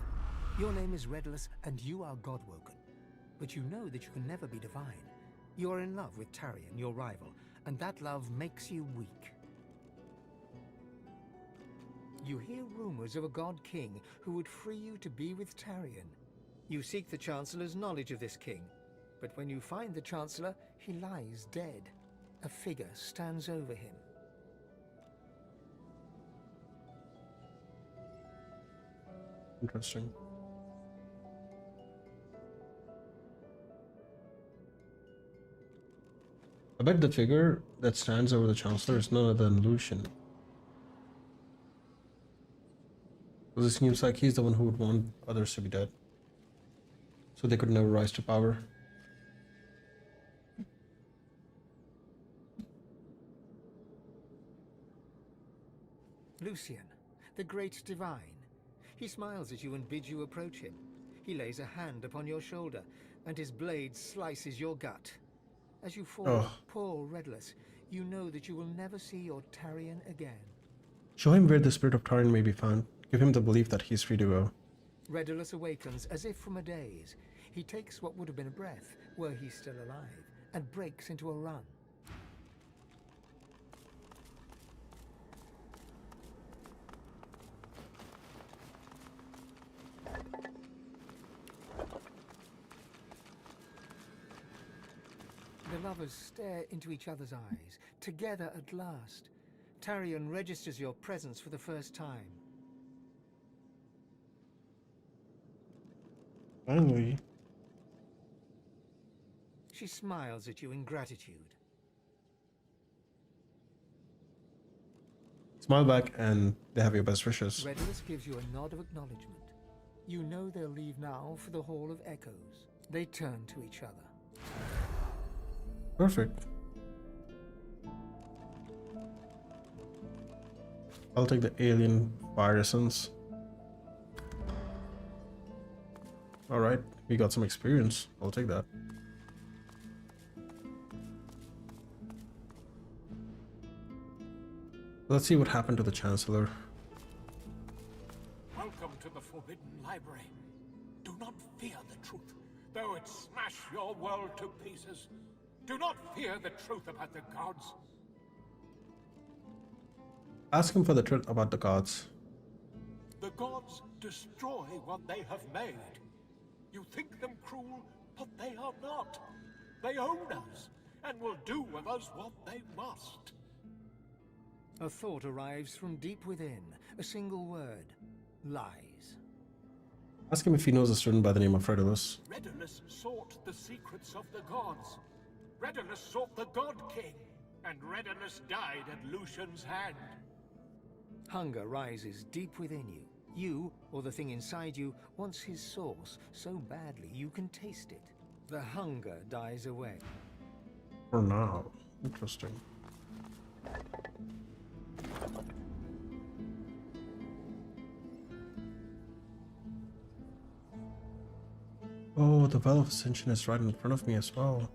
Speaker 2: Your name is Redulus, and you are Godwoken. But you know that you can never be divine. You are in love with Tarion, your rival, and that love makes you weak. You hear rumors of a god king who would free you to be with Tarion. You seek the Chancellor's knowledge of this king, but when you find the Chancellor, he lies dead. A figure stands over him.
Speaker 1: Interesting. I bet the figure that stands over the Chancellor is none other than Lucian. Because it seems like he's the one who would want others to be dead, so they could never rise to power.
Speaker 2: Lucian, the great divine. He smiles at you and bids you approach him. He lays a hand upon your shoulder, and his blade slices your gut. As you fall, poor Redulus, you know that you will never see your Tarion again.
Speaker 1: Show him where the spirit of Tarion may be found. Give him the belief that he's free to go.
Speaker 2: Redulus awakens as if from a daze. He takes what would have been a breath, were he still alive, and breaks into a run. The lovers stare into each other's eyes, together at last. Tarion registers your presence for the first time.
Speaker 1: Finally.
Speaker 2: She smiles at you in gratitude.
Speaker 1: Smile back and they have your best wishes.
Speaker 2: Redulus gives you a nod of acknowledgement. You know they'll leave now for the Hall of Echoes. They turn to each other.
Speaker 1: Perfect. I'll take the alien fire essence. Alright, we got some experience. I'll take that. Let's see what happened to the Chancellor.
Speaker 14: Welcome to the Forbidden Library. Do not fear the truth, though it smash your world to pieces. Do not fear the truth about the gods.
Speaker 1: Ask him for the truth about the gods.
Speaker 14: The gods destroy what they have made. You think them cruel, but they are not. They own us, and will do with us what they must.
Speaker 2: A thought arrives from deep within, a single word. Lies.
Speaker 1: Ask him if he knows a student by the name of Redulus.
Speaker 14: Redulus sought the secrets of the gods. Redulus sought the God King, and Redulus died at Lucian's hand.
Speaker 2: Hunger rises deep within you. You, or the thing inside you, wants his source so badly you can taste it. The hunger dies away.
Speaker 1: For now. Interesting. Oh, the Well of Ascension is right in front of me as well.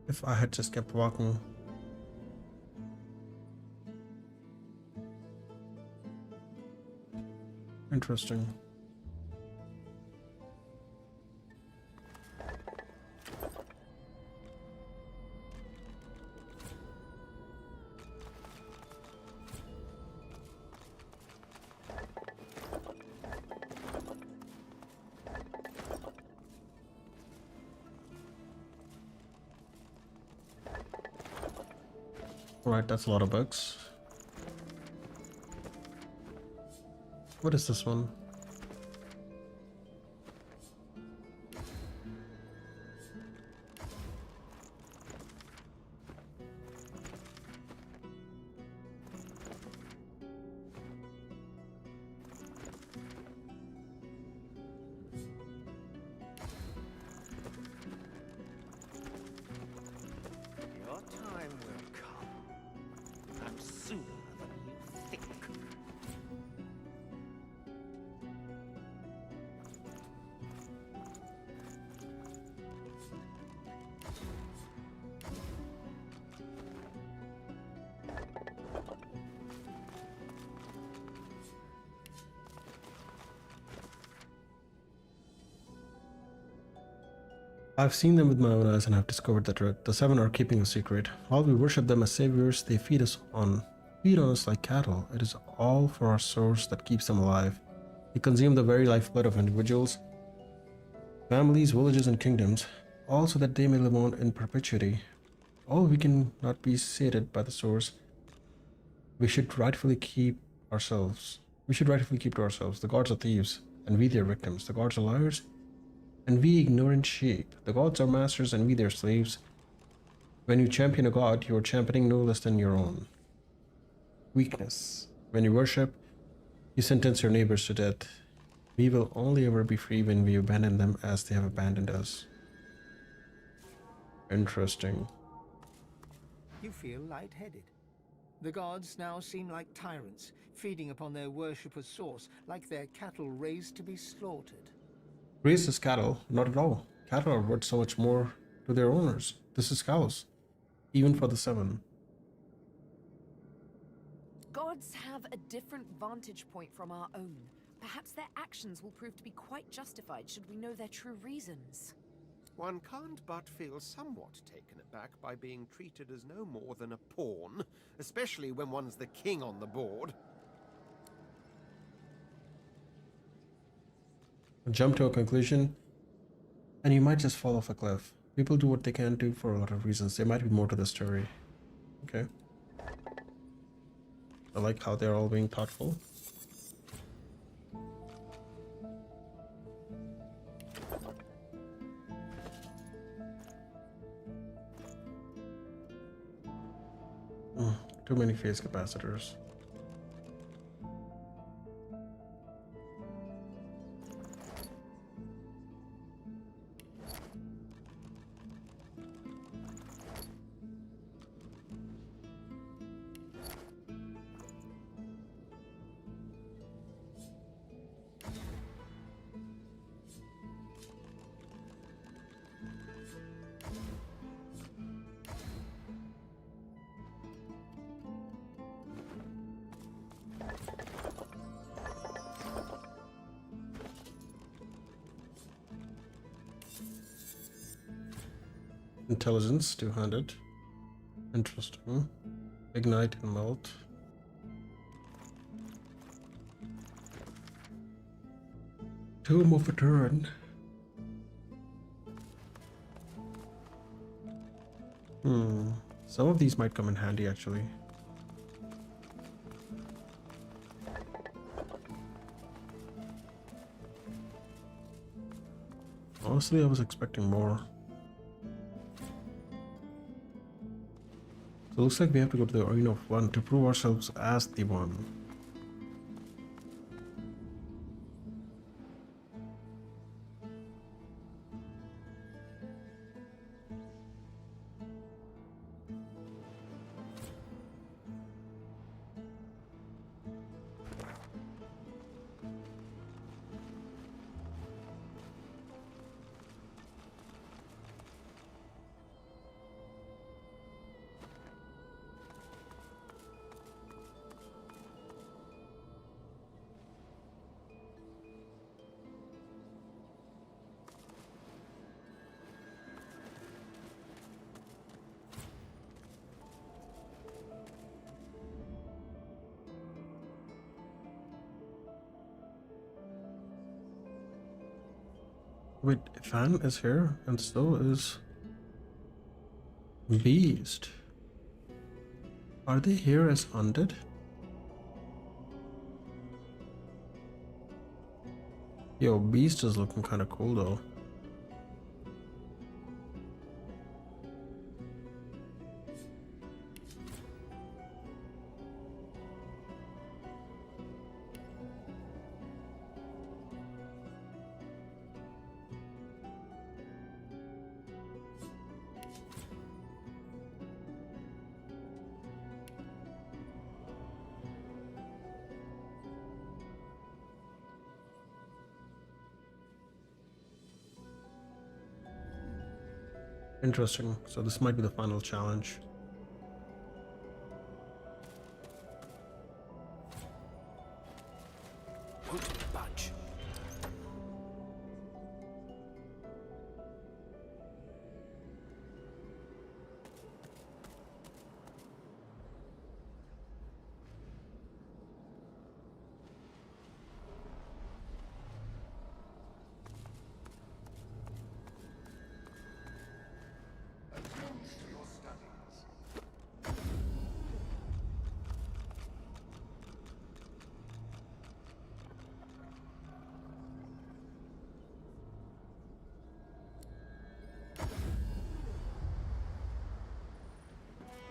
Speaker 1: If I had just kept walking. Interesting. Alright, that's a lot of bugs. What is this one?
Speaker 15: Your time will come, and sooner than you think.
Speaker 1: I've seen them with my own eyes and have discovered the truth. The seven are keeping a secret. While we worship them as saviors, they feed on us like cattle. It is all for our source that keeps them alive. They consume the very lifeblood of individuals, families, villages, and kingdoms, all so that they may live on in perpetuity. All we cannot be sated by the source. We should rightfully keep to ourselves. The gods are thieves, and we their victims. The gods are liars, and we ignorant sheep. The gods are masters, and we their slaves. When you champion a god, you are championing no less than your own weakness. When you worship, you sentence your neighbors to death. We will only ever be free when we abandon them as they have abandoned us. Interesting.
Speaker 2: You feel lightheaded. The gods now seem like tyrants, feeding upon their worshipper's source, like their cattle raised to be slaughtered.
Speaker 1: Raised as cattle? Not at all. Cattle are worth so much more to their owners. This is cows, even for the seven.
Speaker 4: Gods have a different vantage point from our own. Perhaps their actions will prove to be quite justified should we know their true reasons.
Speaker 5: One can't but feel somewhat taken aback by being treated as no more than a pawn, especially when one's the king on the board.
Speaker 1: Jump to a conclusion, and you might just fall off a cliff. People do what they can do for a lot of reasons. There might be more to the story. Okay. I like how they're all being thoughtful. Too many phase capacitors. Intelligence, 200. Interesting. Ignite and melt. Tomb of Return. Some of these might come in handy actually. Honestly, I was expecting more. So it looks like we have to go to the Arena of One to prove ourselves as the One. Wait, Fane is here, and so is Beast. Are they here as undead? Yo, Beast is looking kind of cool though. Interesting. So this might be the final challenge.
Speaker 2: Won't budge.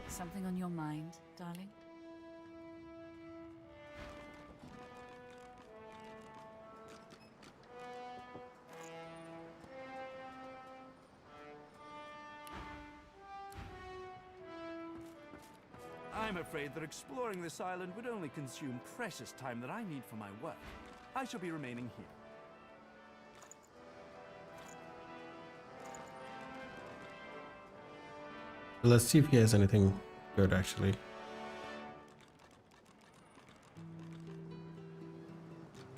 Speaker 16: Something on your mind, darling?
Speaker 17: I'm afraid that exploring this island would only consume precious time that I need for my work. I shall be remaining here.
Speaker 1: Let's see if he has anything good actually.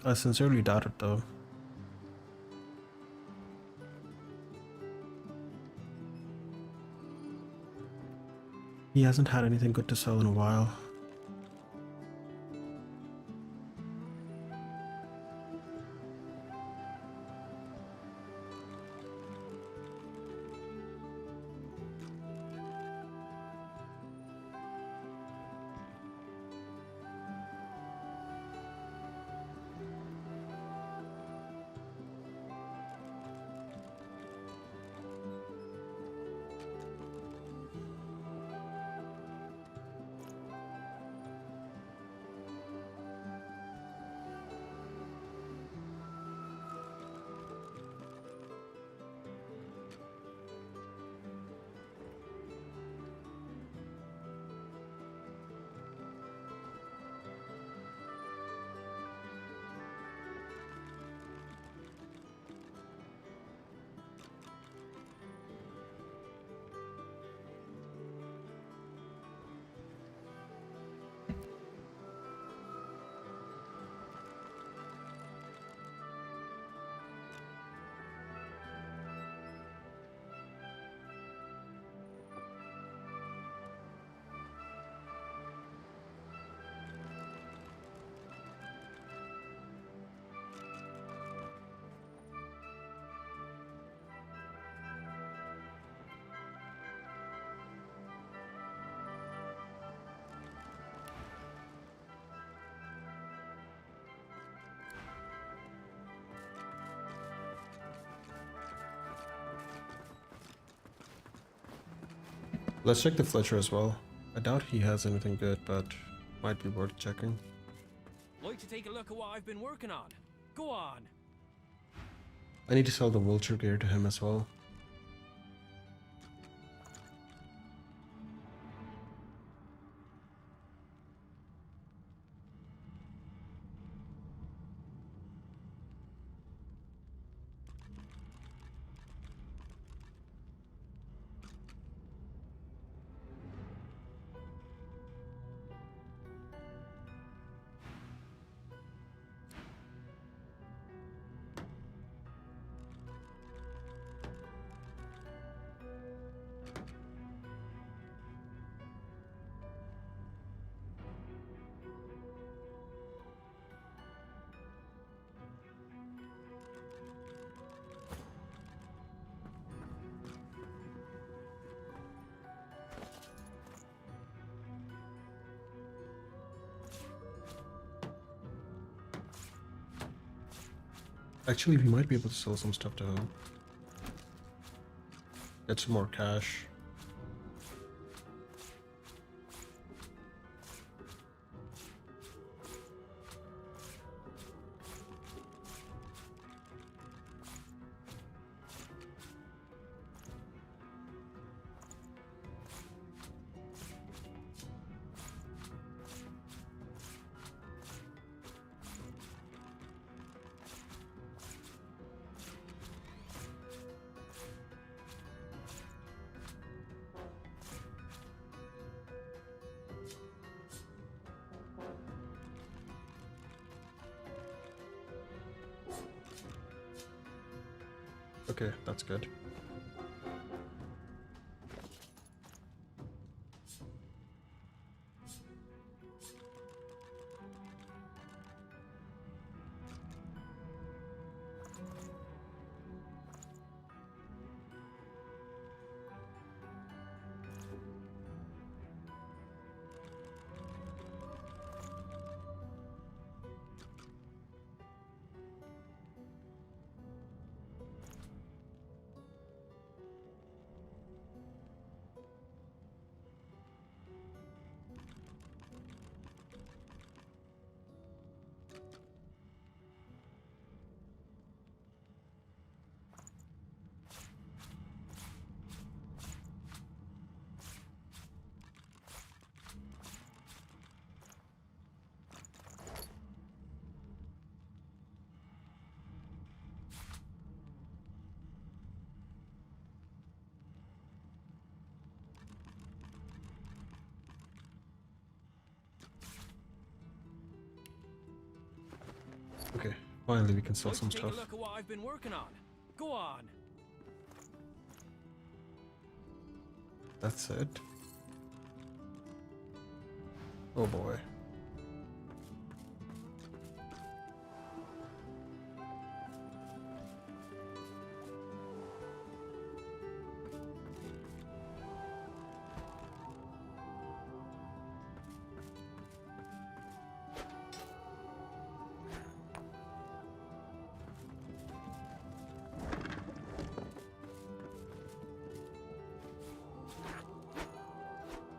Speaker 1: I sincerely doubt it though. He hasn't had anything good to sell in a while. Let's check the Fletcher as well. I doubt he has anything good, but might be worth checking.
Speaker 8: Like to take a look at what I've been working on? Go on.
Speaker 1: I need to sell the vulture gear to him as well. Actually, we might be able to sell some stuff to him. Get some more cash. Okay, that's good. Okay, finally we can sell some
Speaker 18: Take
Speaker 1: stuff.
Speaker 18: a look at what I've been working on. Go on.
Speaker 1: That's it. Oh boy.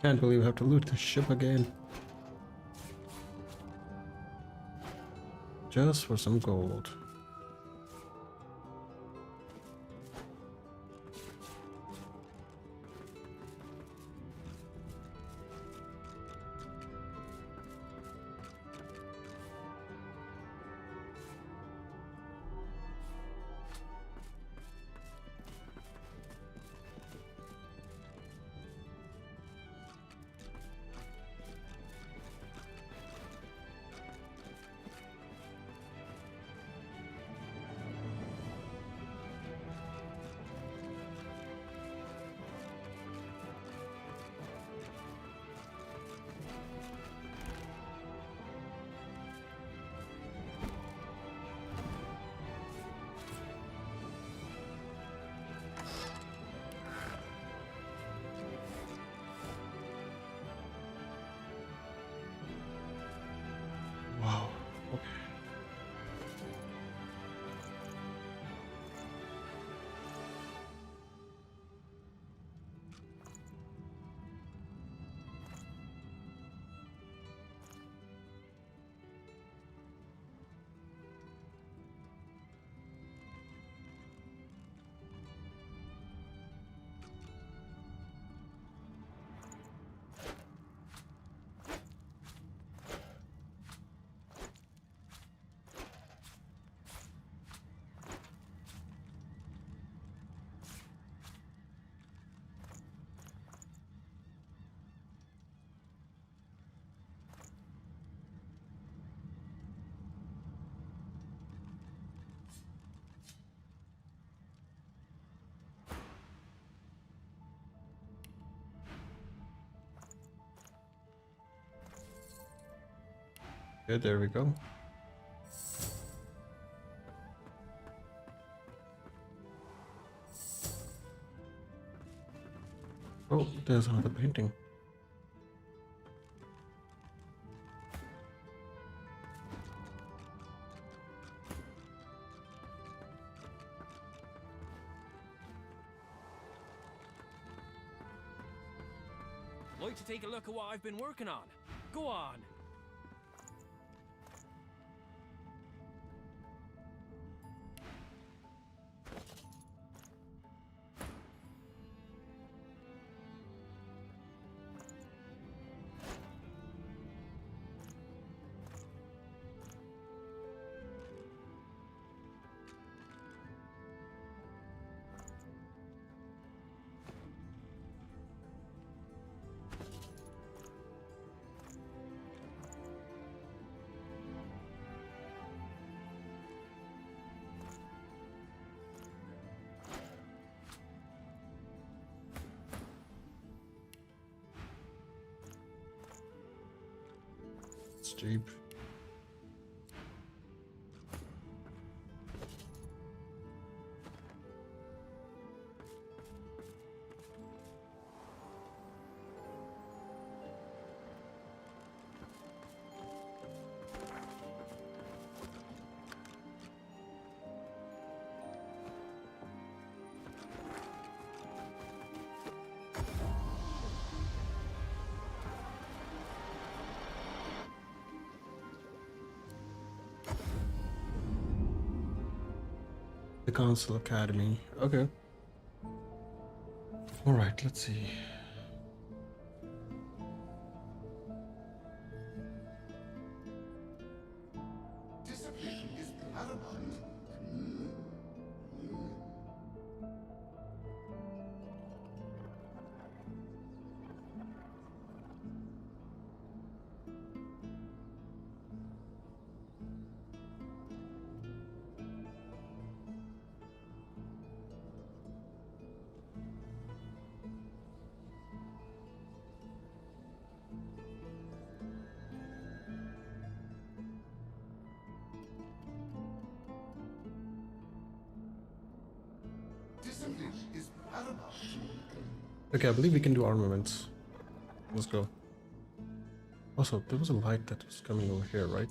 Speaker 1: Can't believe I have to loot the ship again. Just for some gold. Wow. Okay. Good, there we go. Oh, there's another painting.
Speaker 18: Like to take a look at what I've been working on? Go on.
Speaker 1: It's cheap. The Council Academy. Okay. All right, let's see.
Speaker 13: Discipline is paramount. Discipline is paramount.
Speaker 1: Okay, I believe we can do armaments. Let's go. Also, there was a light that was coming over here, right?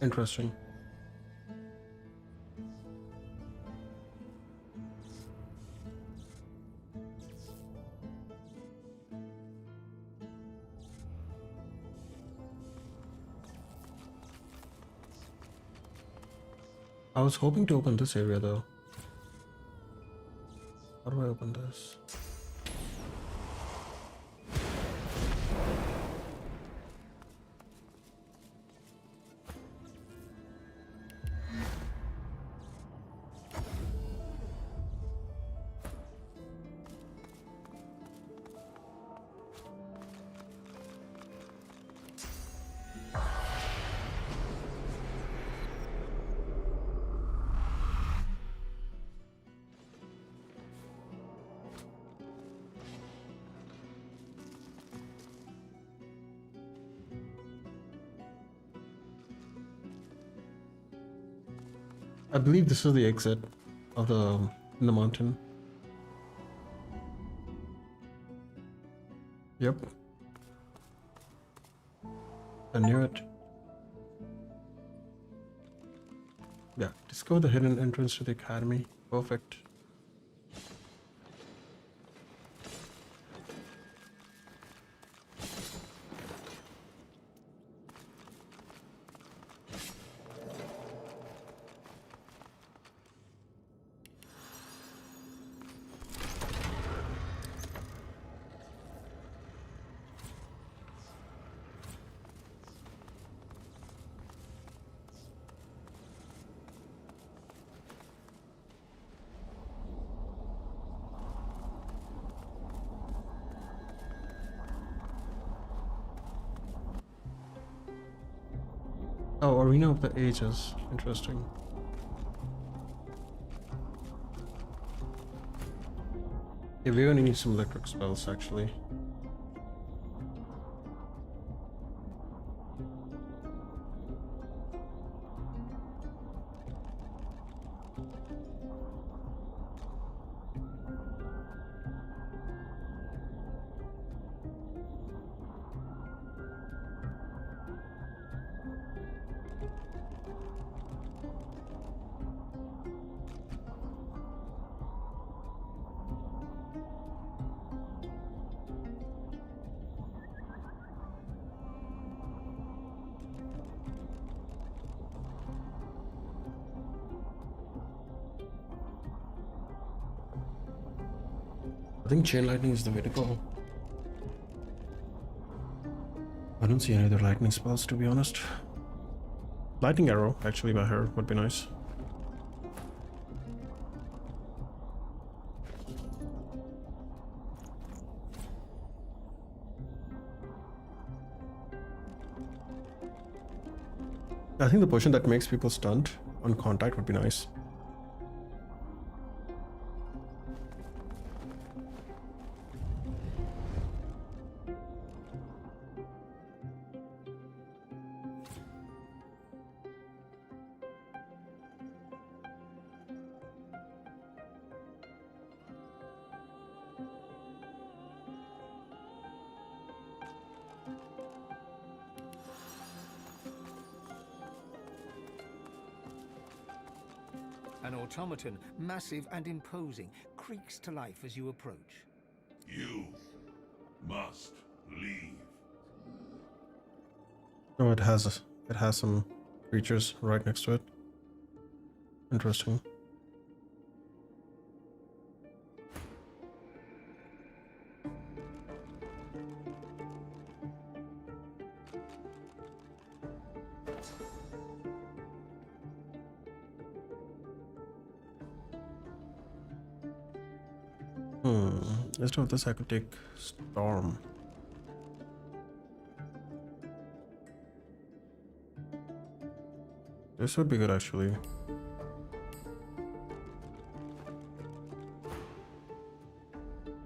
Speaker 1: Interesting. I was hoping to open this area though. How do I open this? I believe this is the exit of in the mountain. Yep. I knew it. Yeah, discover the hidden entrance to the academy. Perfect. Oh, Arena of the Ages. Interesting. Yeah, we're gonna need some electric spells actually. I think chain lightning is the way to go. I don't see any other lightning spells, to be honest. Lightning arrow, actually, by her would be nice. I think the potion that makes people stunned on contact would be nice.
Speaker 2: An automaton, massive and imposing, creaks to life as you approach.
Speaker 19: You must leave.
Speaker 1: Oh, it has some creatures right next to it. Interesting. Instead of this, I could take Storm. This would be good, actually.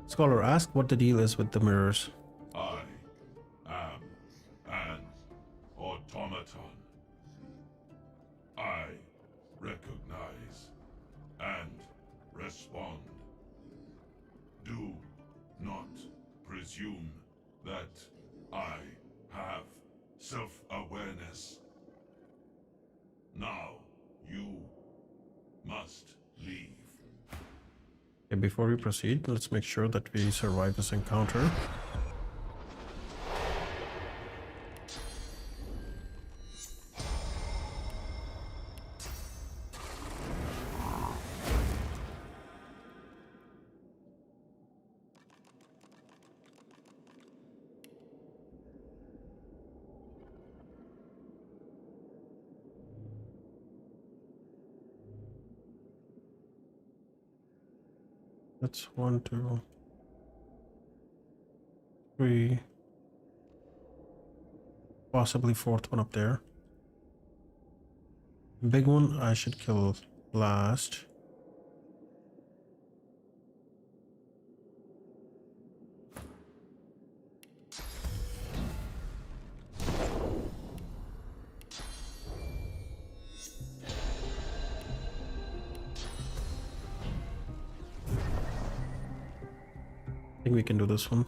Speaker 1: Scholar, ask what the deal is with the mirrors.
Speaker 19: I am an automaton. I recognize and respond. Do not presume that I have self-awareness. Now you must leave.
Speaker 1: Okay, before we proceed, let's make sure that we survive this encounter. That's 1, 2, 3, possibly fourth one up there. Big one I should kill last. I think we can do this one.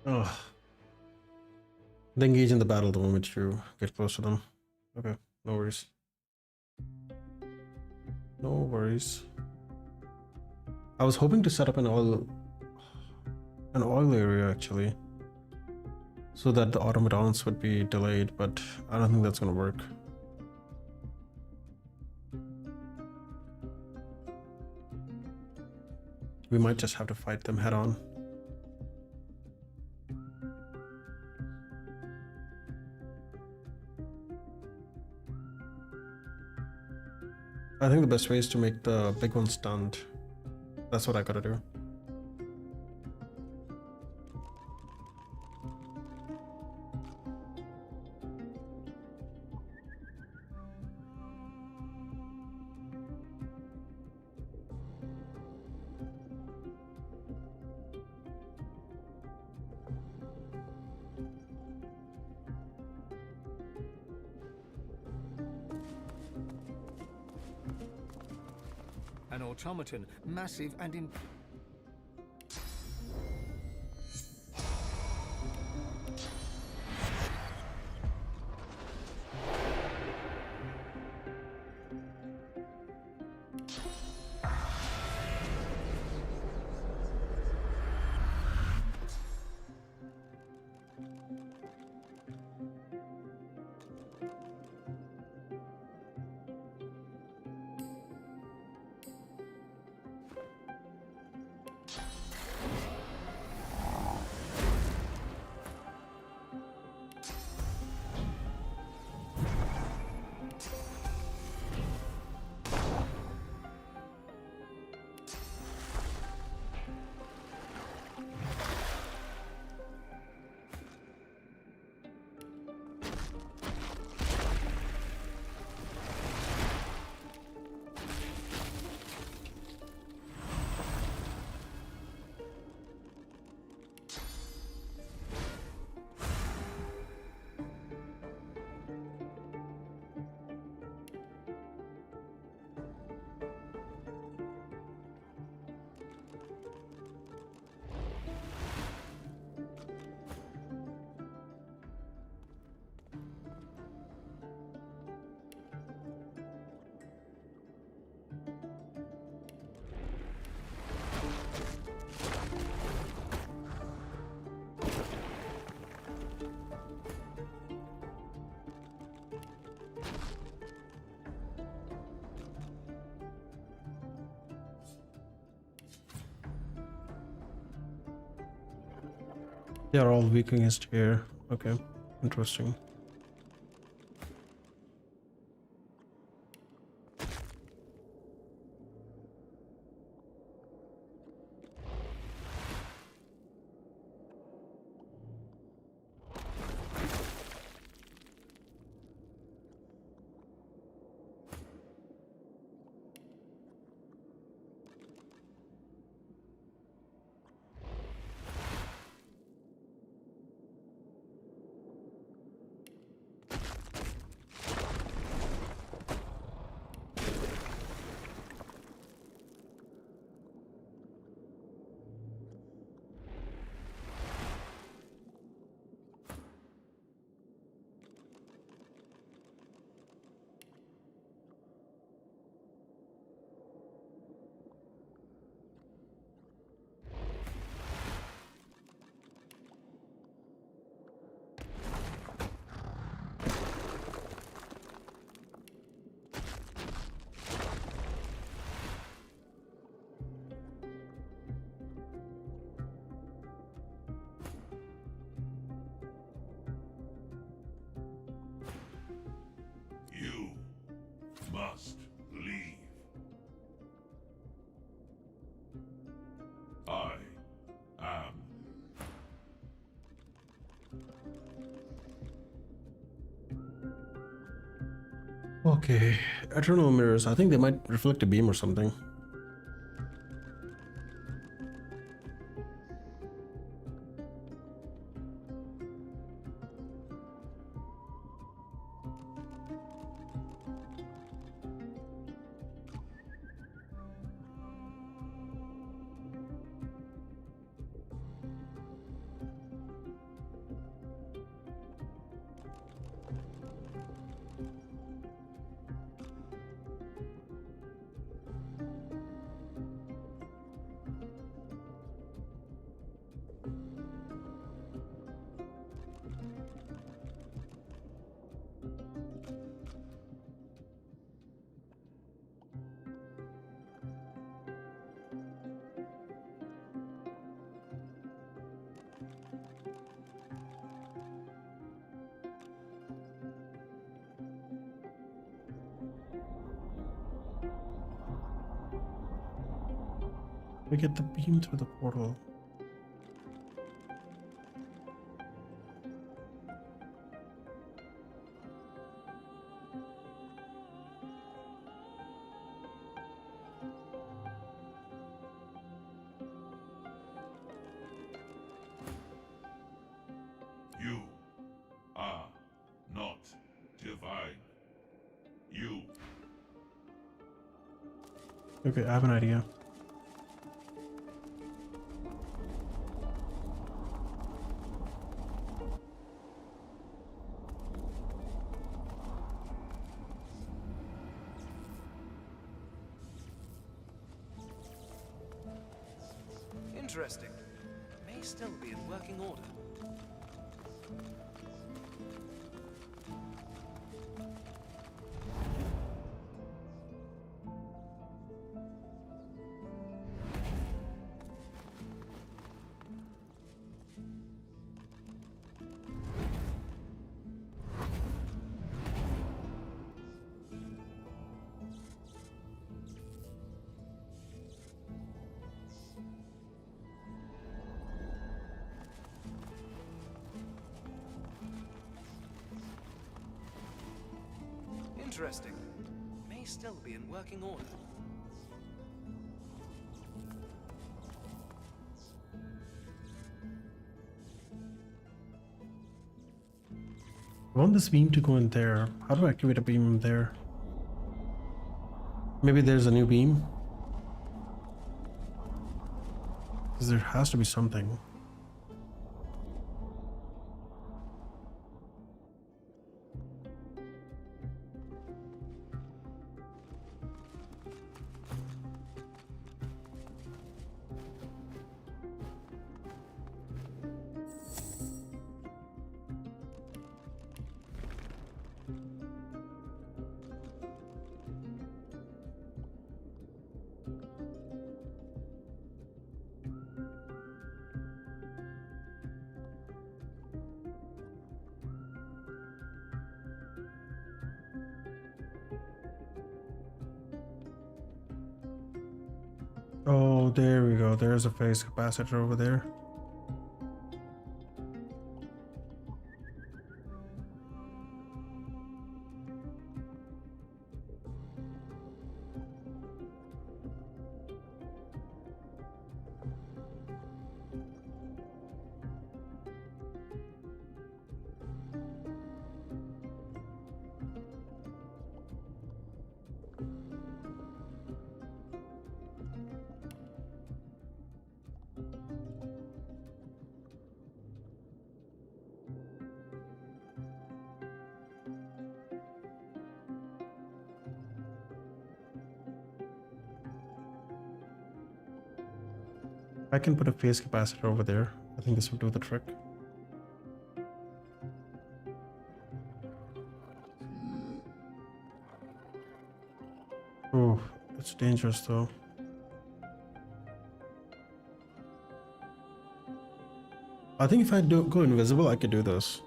Speaker 1: Oh. They engage in the battle the moment you get close to them. Okay, no worries. No worries. I was hoping to set up an oil area actually, so that the automatons would be delayed, but I don't think that's gonna work. We might just have to fight them head on. I think the best way is to make the big one stunned. That's what I gotta do.
Speaker 2: An automaton, massive and in...
Speaker 1: They are all weak against air. Okay, interesting.
Speaker 19: You must leave. I am.
Speaker 1: Okay, eternal mirrors. I think they might reflect a beam or something. We get the beam through the portal.
Speaker 19: You are not divine. You.
Speaker 1: Okay, I have an idea.
Speaker 12: Interesting. May still be in working order. Interesting. May still be in working order.
Speaker 1: I want this beam to go in there. How do I activate a beam there? Maybe there's a new beam? Because there has to be something. Oh, there we go. There's a phase capacitor over there. I can put a phase capacitor over there. I think this will do the trick. Oh, it's dangerous though. I think if I do go invisible, I could do this.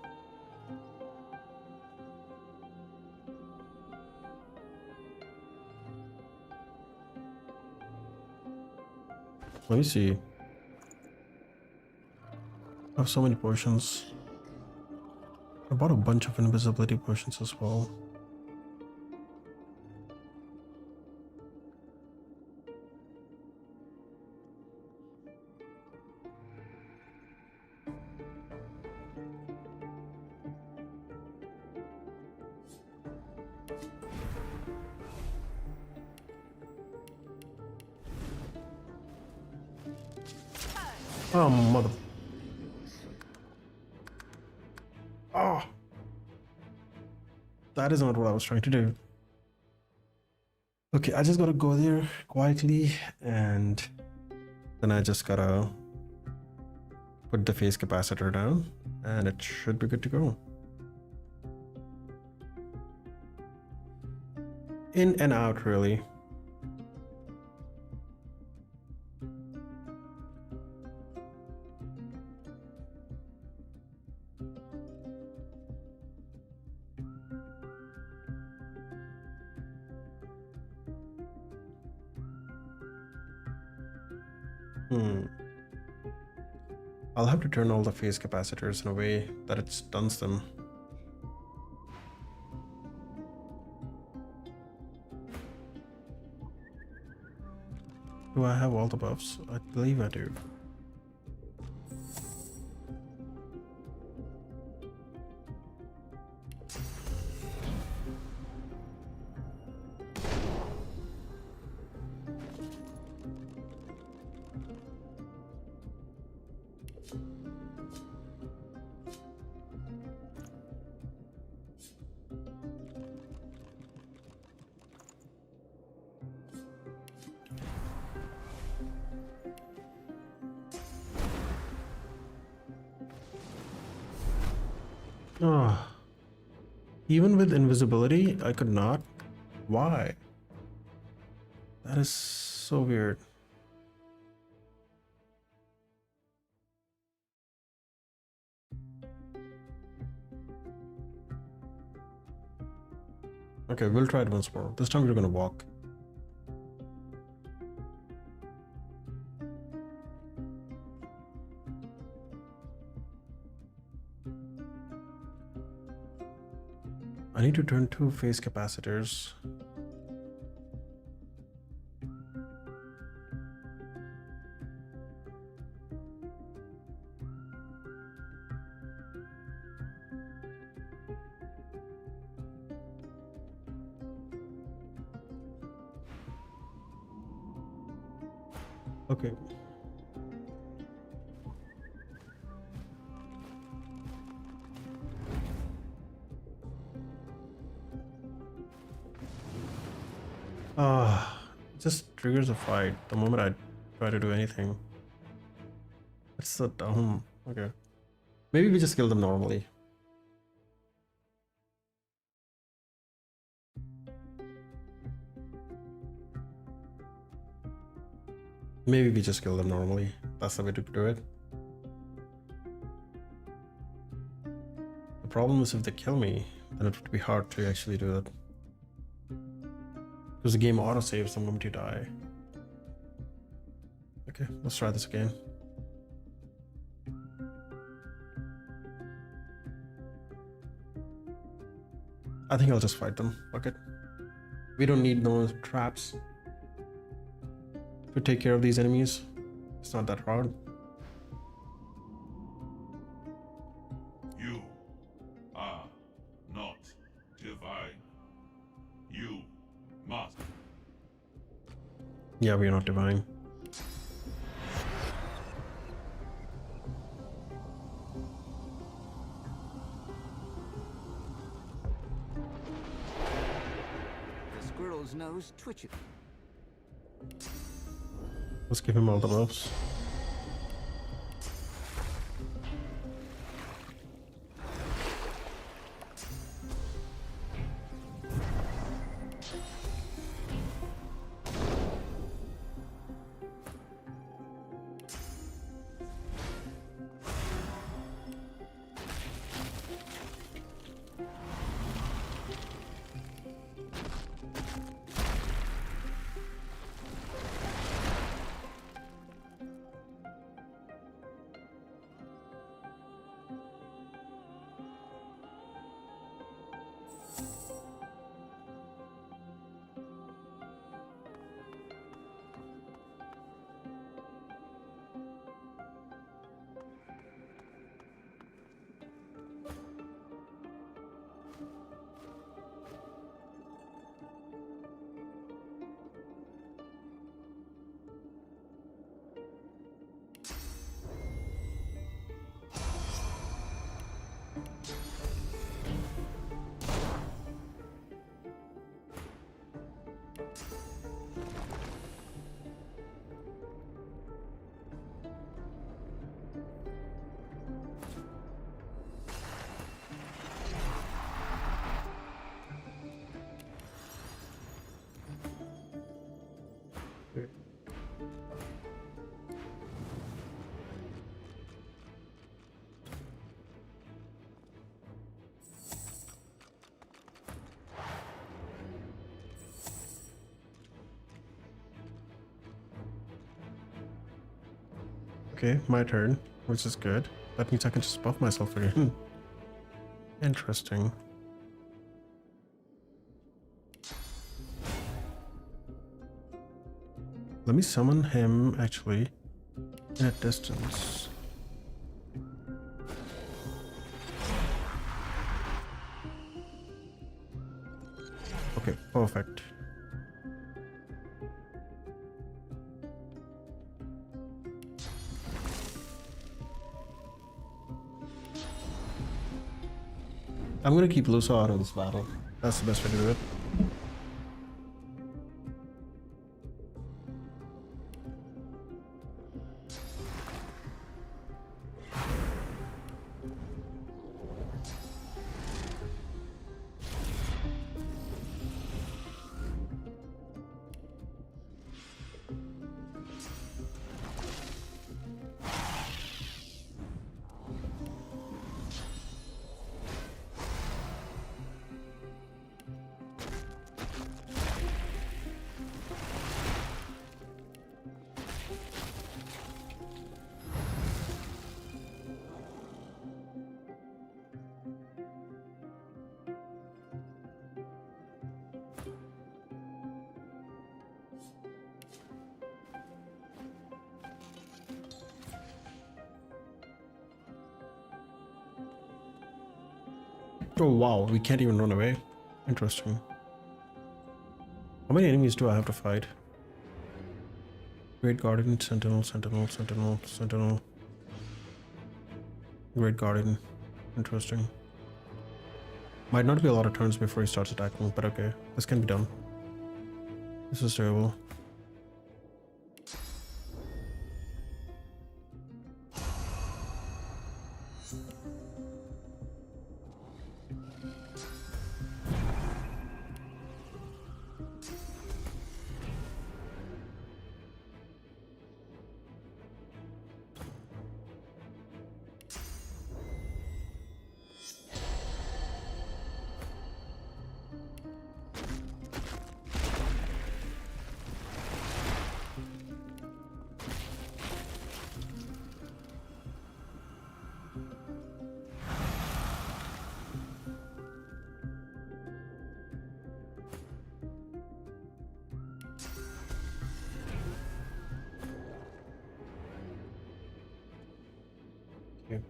Speaker 1: Let me see. I have so many potions. I bought a bunch of invisibility potions as well. Oh, mother. Oh. That is not what I was trying to do. Okay, I just gotta go there quietly and then I just gotta put the phase capacitor down and it should be good to go. In and out, really. I'll have to turn all the phase capacitors in a way that it stuns them. Do I have all the buffs? I believe I do. Oh, even with invisibility, I could not. Why? That is so weird. Okay, we'll try it once more. This time we're gonna walk. I need to turn 2 phase capacitors. Okay. Just triggers a fight the moment I try to do anything. It's so dumb. Okay. Maybe we just kill them normally. Maybe we just kill them normally. That's the way to do it. The problem is if they kill me, then it would be hard to actually do it. Because the game autosaves the moment you die. Okay, let's try this again. I think I'll just fight them. Fuck it. We don't need no traps to take care of these enemies. It's not that hard.
Speaker 19: You are not divine. You must.
Speaker 1: Yeah, we are not divine.
Speaker 2: The squirrel's nose twitches.
Speaker 1: Let's give him all the buffs. Okay, my turn, which is good. That means I can just buff myself again. Interesting. Let me summon him actually in a distance. Okay, perfect. I'm gonna keep Lusa out of this battle. That's the best way to do it. Oh wow, we can't even run away. Interesting. How many enemies do I have to fight? Great Guardian, Sentinel, Sentinel, Sentinel, Sentinel. Great Guardian. Interesting. Might not be a lot of turns before he starts attacking, but okay. This can be done. This is terrible. Okay.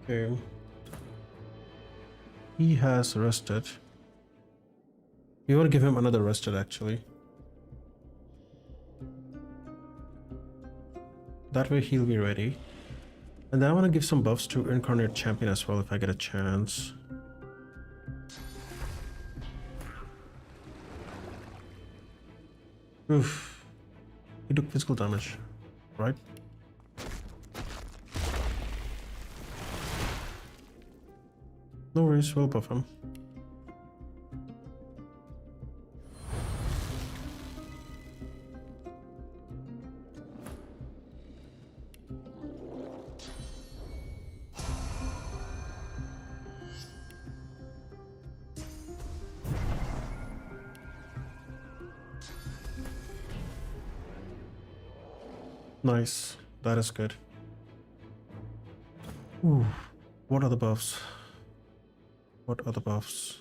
Speaker 1: Okay. He has rested. We want to give him another rested actually. That way he'll be ready. And then I want to give some buffs to Incarnate Champion as well if I get a chance. Oof. He took physical damage, right? No worries, we'll buff him. Nice, that is good. Ooh, what are the buffs? What are the buffs?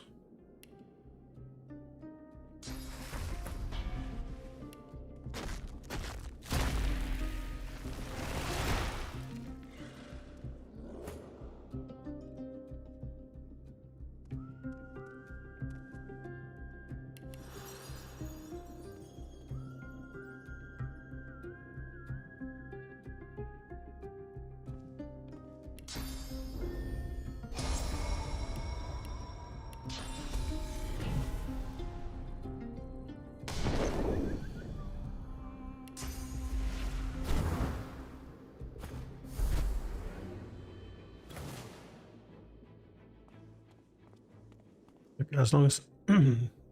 Speaker 1: As long as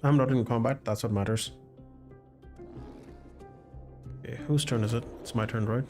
Speaker 1: I'm not in combat, that's what matters. Okay, whose turn is it? It's my turn, right?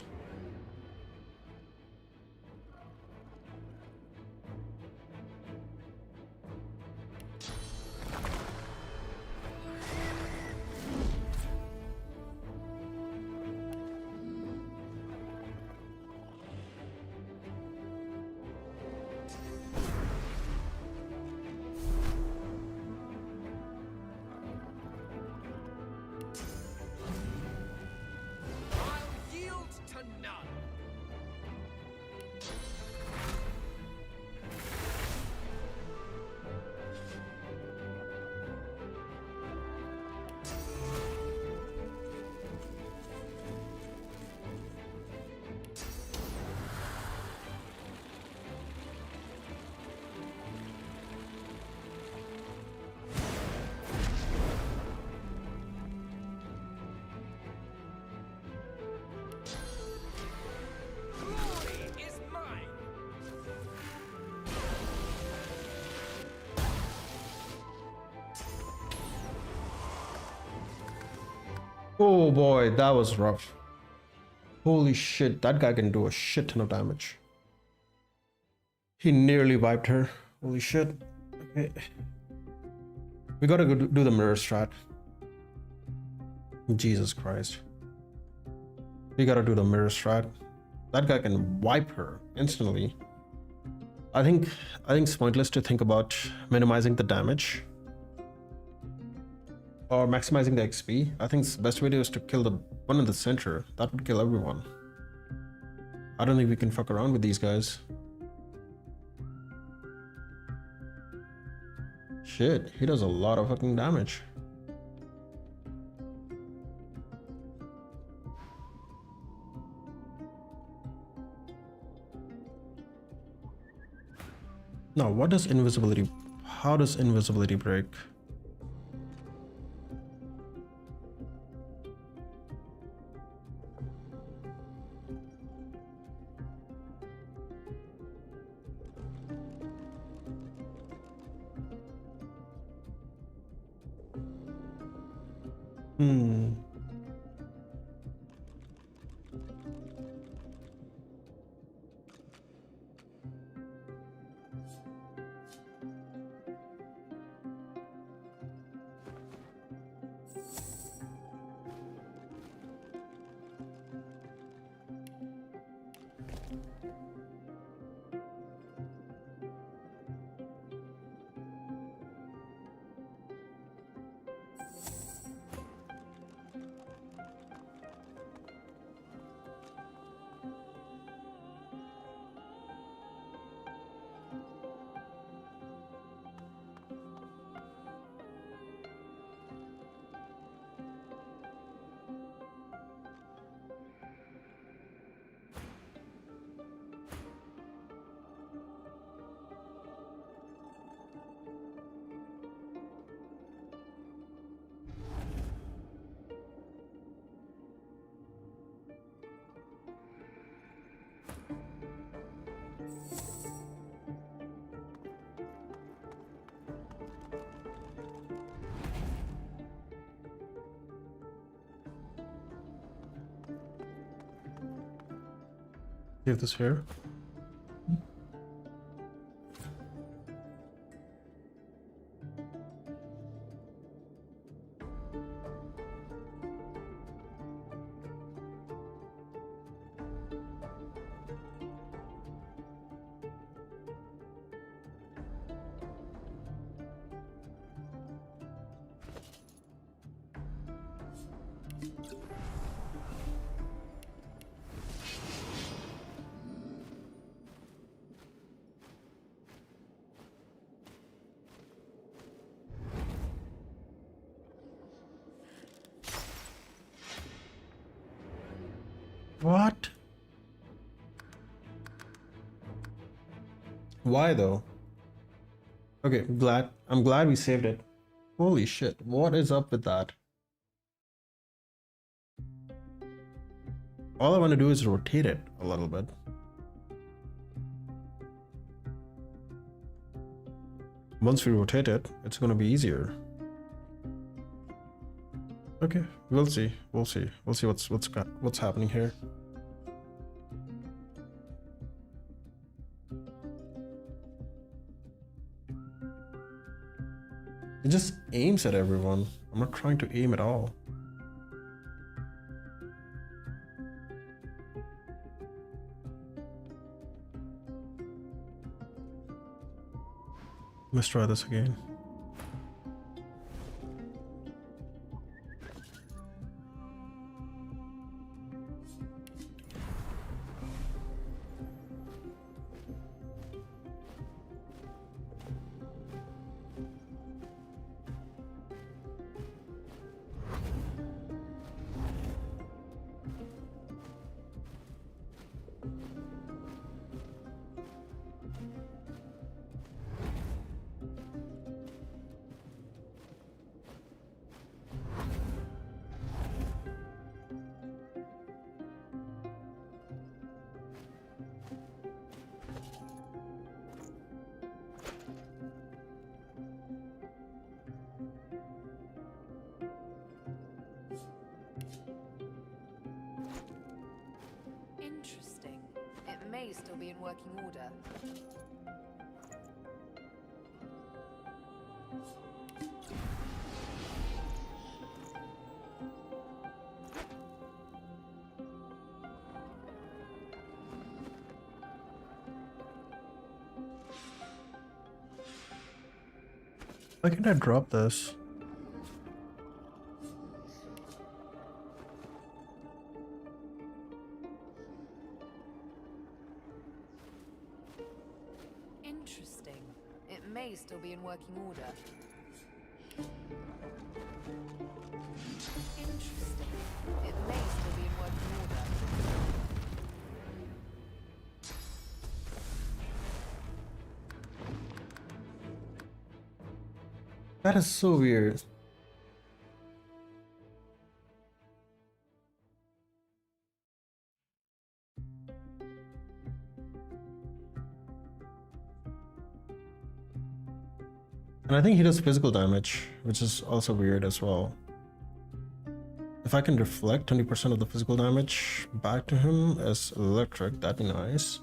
Speaker 1: Oh boy, that was rough. Holy shit, that guy can do a shit ton of damage. He nearly wiped her. Holy shit. Okay. We gotta go do the mirror strat. Jesus Christ. We gotta do the mirror strat. That guy can wipe her instantly. I think it's pointless to think about minimizing the damage or maximizing the XP. I think the best way to is to kill the one in the center. That would kill everyone. I don't think we can fuck around with these guys. Shit, he does a lot of fucking damage. Now, what does invisibility... How does invisibility break? Give this here. What? Why though? Okay, I'm glad we saved it. Holy shit, what is up with that? All I want to do is rotate it a little bit. Once we rotate it, it's going to be easier. Okay, we'll see. We'll see. We'll see what's happening here. It just aims at everyone. I'm not trying to aim at all. Let's try this again.
Speaker 4: Interesting. It may still be in working order.
Speaker 1: Why can't I drop this?
Speaker 4: Interesting. It may still be in working order. Interesting. It may still be in working order.
Speaker 1: That is so weird. And I think he does physical damage, which is also weird as well. If I can deflect 20% of the physical damage back to him as electric, that'd be nice.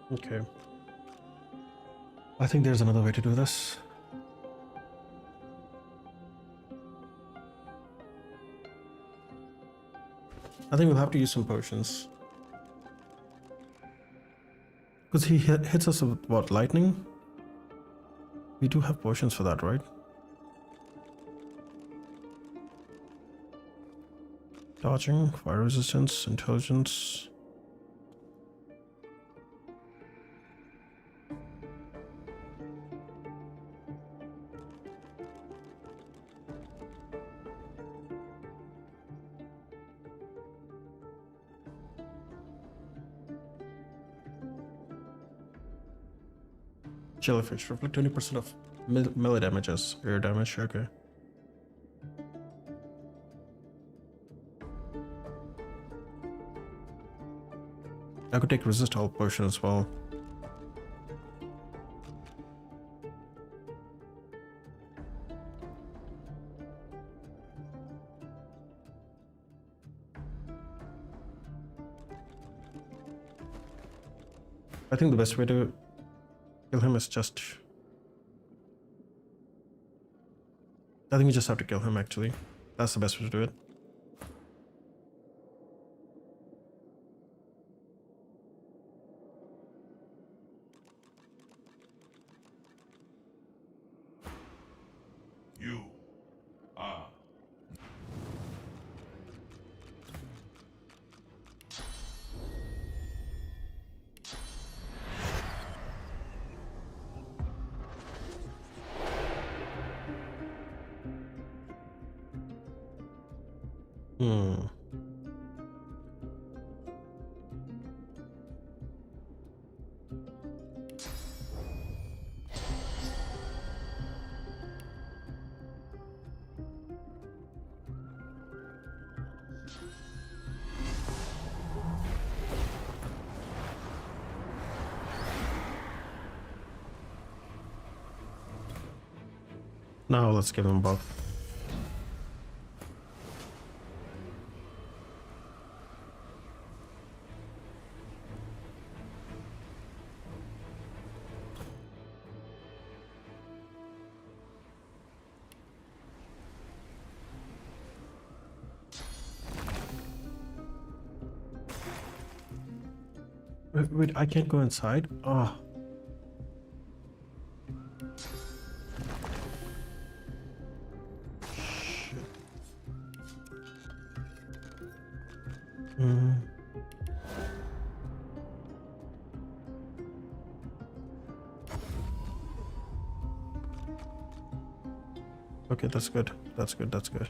Speaker 1: Okay. I think there's another way to do this. I think we'll have to use some potions. Because he hits us with what, lightning? We do have potions for that, right? Dodging, fire resistance, intelligence. Jellyfish, reflect 20% of melee damages, air damage, okay. I could take resist all potion as well. I think the best way to kill him is just... I think we just have to kill him, actually. That's the best way to do it.
Speaker 19: You are.
Speaker 1: Hmm. Now let's give them both. Wait, I can't go inside? Oh. Shit. Okay, that's good. That's good, that's good.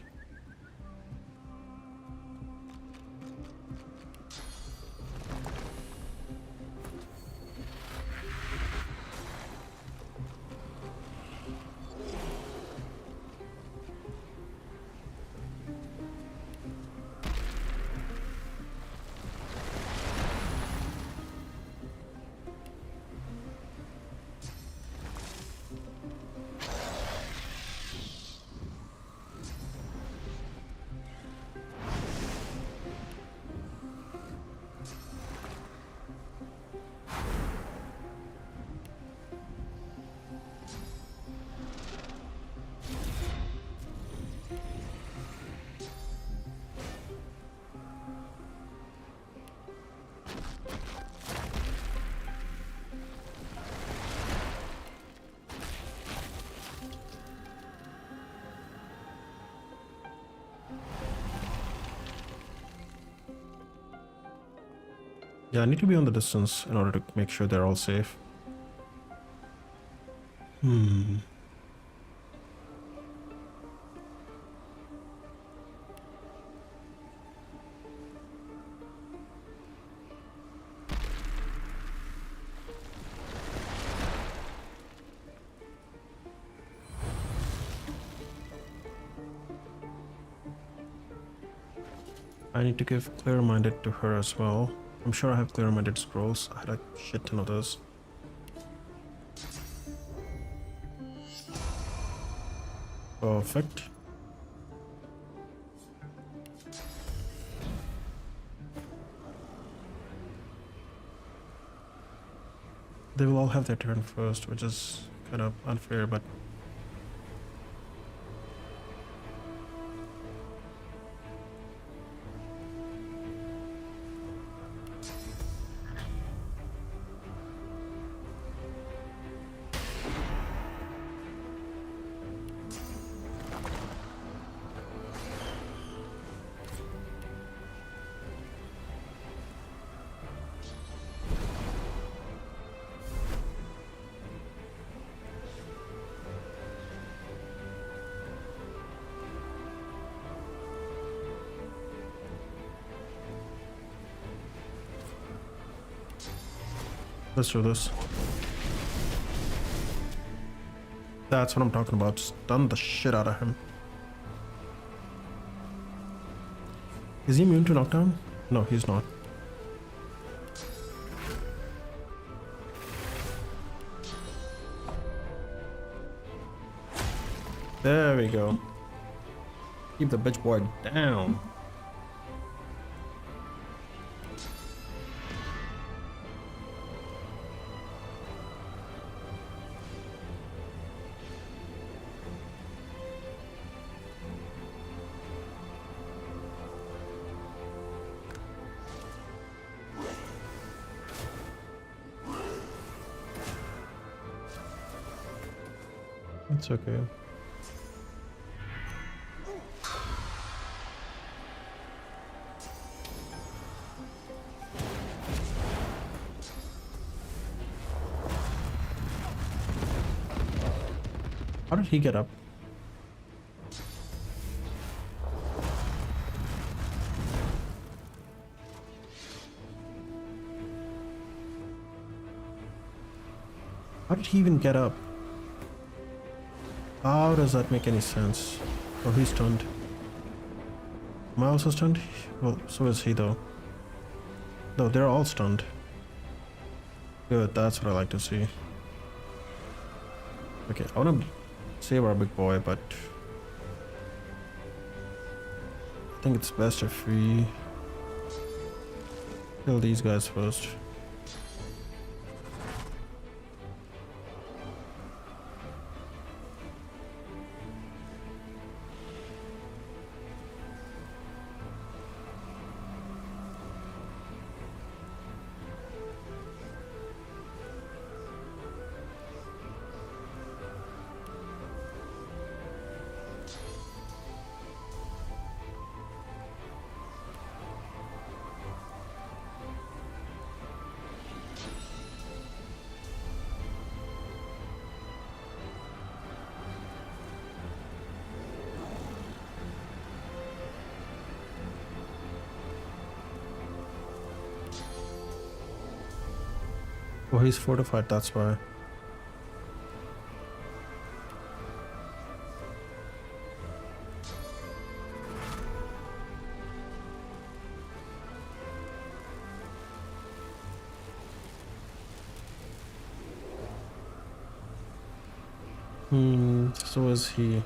Speaker 1: Yeah, I need to be on the distance in order to make sure they're all safe. I need to give clear-minded to her as well. I'm sure I have clear-minded scrolls. I had a shit ton of those. Perfect. They will all have their turn first, which is kind of unfair, but... Let's do this. That's what I'm talking about. Stun the shit out of him. Is he immune to knockdown? No, he's not. There we go. Keep the bitch boy down. It's okay. How did he get up? How did he even get up? How does that make any sense? Oh, he's stunned. Am I also stunned? Well, so is he though. No, they're all stunned. Good, that's what I like to see. Okay, I wanna save our big boy, but I think it's best if we kill these guys first. Oh, he's fortified, that's why. So is he.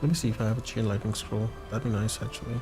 Speaker 1: Let me see if I have a chain lightning scroll. That'd be nice, actually.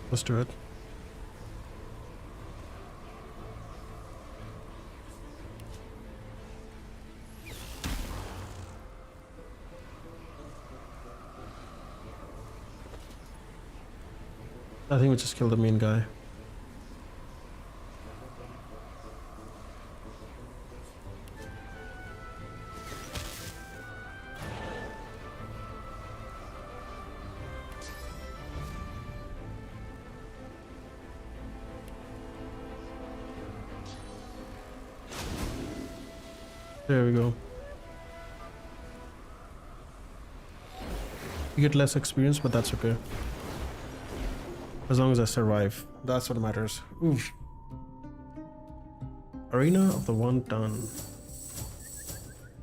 Speaker 1: Let's do it. I think we just killed the main guy. There we go. You get less experience, but that's okay. As long as I survive, that's what matters. Oof. Arena of the One Ton.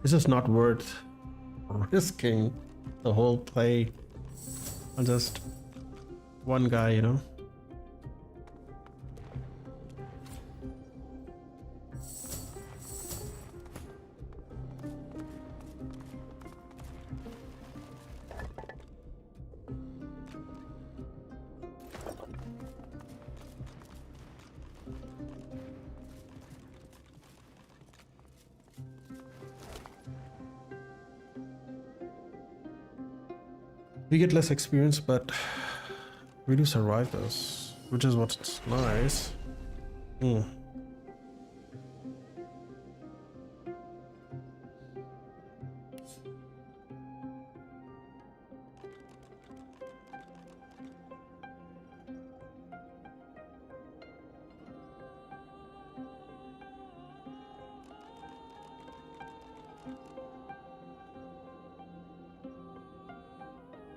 Speaker 1: This is not worth risking the whole play on just one guy, you know? We get less experience, but we do survive this, which is what's nice.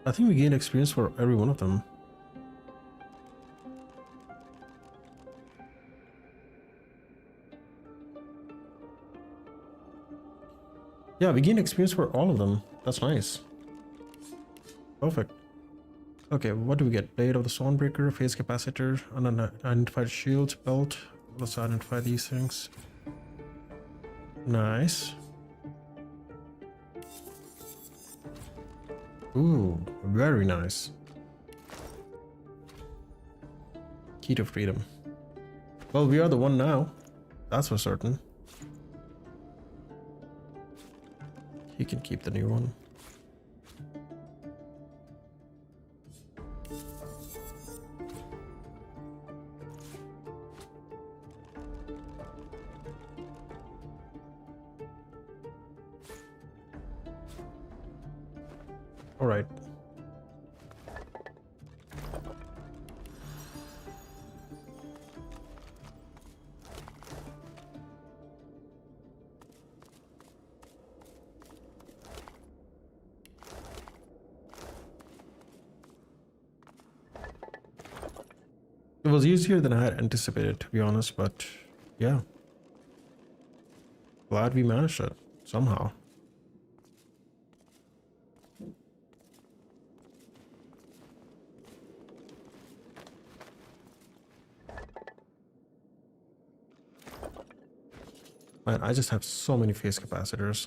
Speaker 1: I think we gained experience for every one of them. Yeah, we gained experience for all of them. That's nice. Perfect. Okay, what do we get? Blade of the Stormbreaker, phase capacitor, unidentified shield, belt. Let's identify these things. Nice. Ooh, very nice. Key to freedom. Well, we are the one now. That's for certain. He can keep the new one. All right. It was easier than I had anticipated, to be honest, but yeah. Glad we managed it somehow. Man, I just have so many phase capacitors.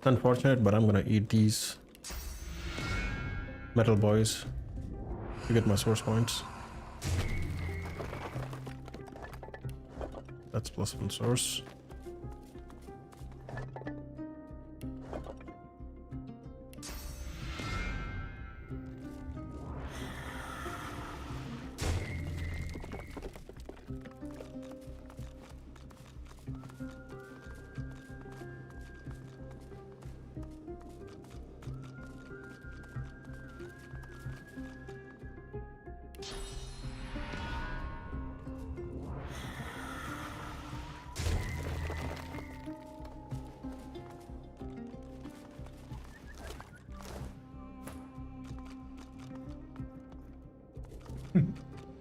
Speaker 1: Unfortunate, but I'm gonna eat these metal boys to get my source points. That's +1 source.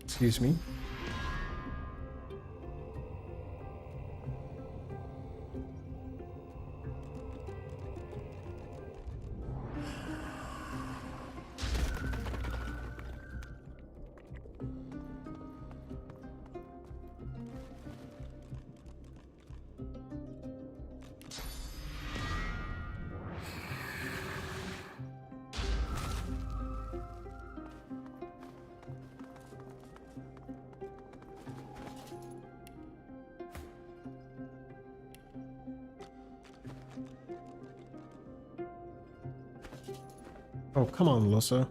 Speaker 1: Excuse me. Oh, come on, Lussa.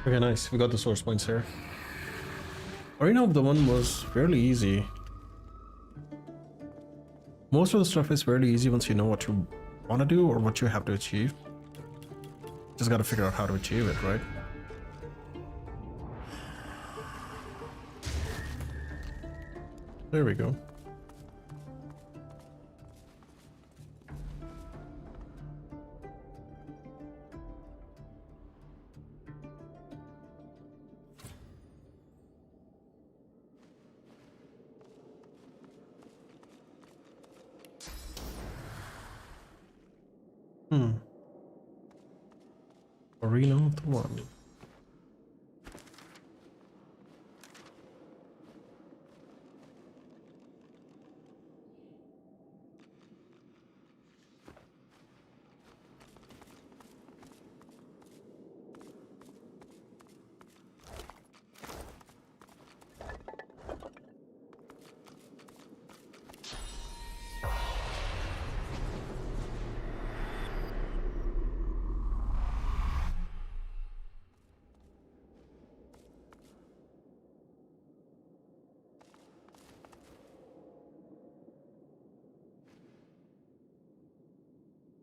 Speaker 1: Okay, nice. We got the source points here. Arena of the One was fairly easy. Most of the stuff is fairly easy once you know what you want to do or what you have to achieve. Just gotta figure out how to achieve it, right? There we go. Arena of the One.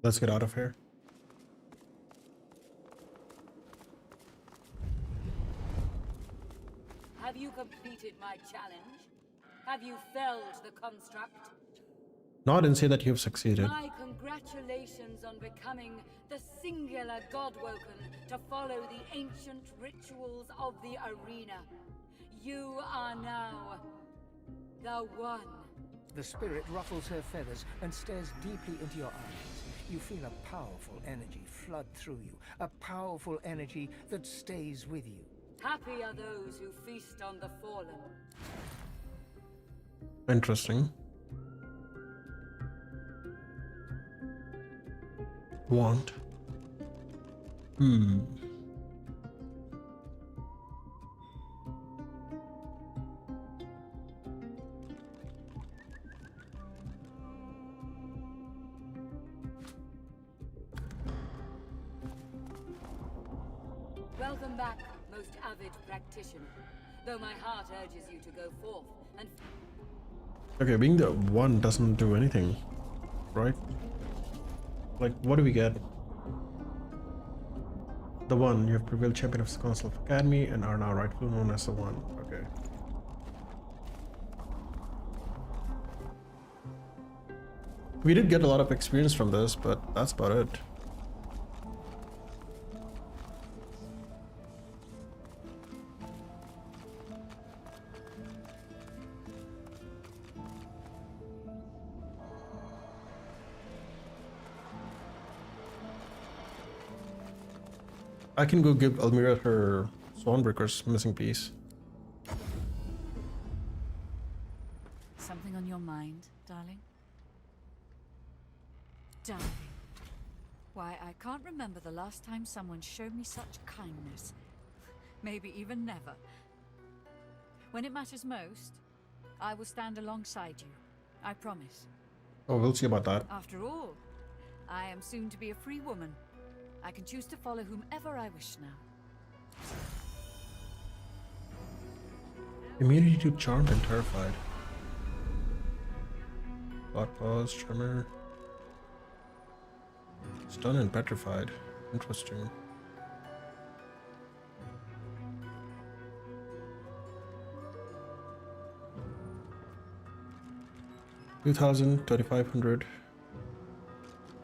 Speaker 1: Let's get out of here.
Speaker 11: Have you completed my challenge? Have you felled the construct?
Speaker 1: No, I didn't say that you've succeeded.
Speaker 11: My congratulations on becoming the singular Godwoken to follow the ancient rituals of the arena. You are now the One.
Speaker 2: The spirit ruffles her feathers and stares deeply into your eyes. You feel a powerful energy flood through you, a powerful energy that stays with you.
Speaker 11: Happy are those who feast on the fallen.
Speaker 1: Interesting. Want.
Speaker 11: Welcome back, most avid practitioner. Though my heart urges you to go forth and...
Speaker 1: Okay, being the One doesn't do anything, right? Like, what do we get? The One, you have prevailed champion of the Council of Academy and are now rightfully known as the One. Okay. We did get a lot of experience from this, but that's about it. I can go give Almira her Swanbreaker's missing piece.
Speaker 16: Something on your mind, darling? Darling. Why, I can't remember the last time someone showed me such kindness. Maybe even never. When it matters most, I will stand alongside you. I promise.
Speaker 1: Oh, we'll see about that.
Speaker 16: After all, I am soon to be a free woman. I can choose to follow whomever I wish now.
Speaker 1: Immunity to Charmed and Terrified. Thought Pause, Tremor. Stun and Petrified. Interesting. $2,000, 3,500.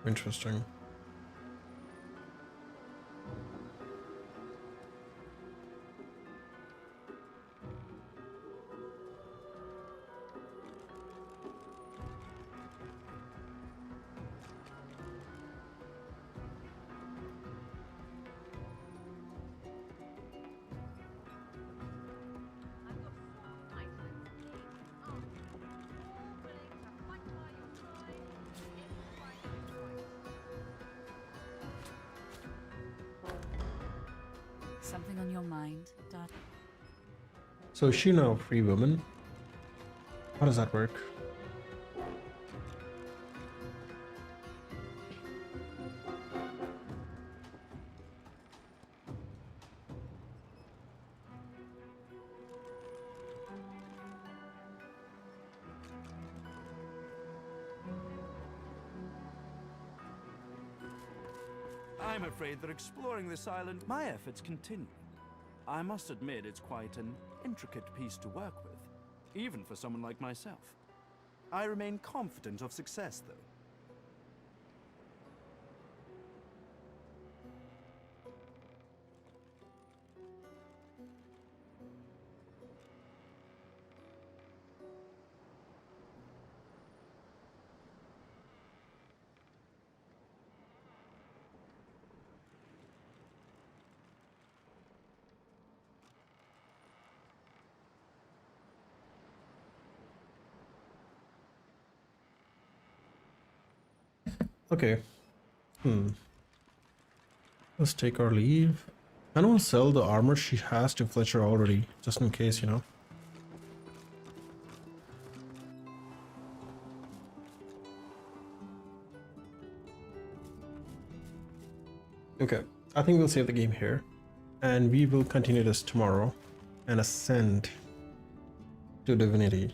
Speaker 1: Interesting.
Speaker 16: Something on your mind, Dad?
Speaker 1: So is she now a free woman? How does that work?
Speaker 17: I'm afraid that exploring this island, my efforts continue. I must admit it's quite an intricate piece to work with. even for someone like myself. I remain confident of success, though.
Speaker 1: Okay. Let's take our leave. I don't want to sell the armor she has to Fletcher already, just in case, you know. Okay, I think we'll save the game here, and we will continue this tomorrow and ascend to Divinity.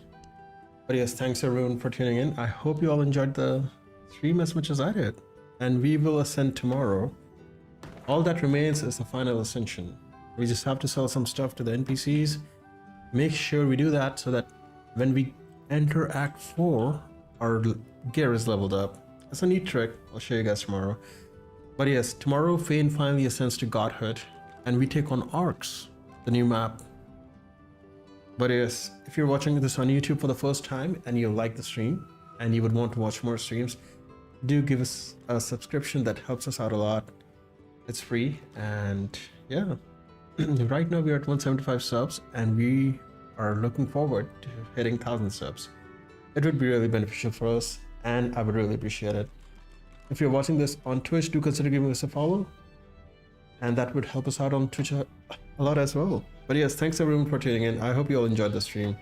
Speaker 1: But yes, thanks everyone for tuning in. I hope you all enjoyed the stream as much as I did, and we will ascend tomorrow. All that remains is the final ascension. We just have to sell some stuff to the NPCs. Make sure we do that so that when we enter Act 4, our gear is leveled up. It's a neat trick. I'll show you guys tomorrow. But yes, tomorrow Fane finally ascends to godhood, and we take on Arcs, the new map. But yes, if you're watching this on YouTube for the first time and you like the stream and you would want to watch more streams, do give us a subscription. That helps us out a lot. It's free, and yeah, right now we're at 175 subs and we are looking forward to hitting 1,000 subs. It would be really beneficial for us, and I would really appreciate it. If you're watching this on Twitch, do consider giving us a follow, and that would help us out on Twitch a lot as well. But yes, thanks everyone for tuning in. I hope you all enjoyed the stream,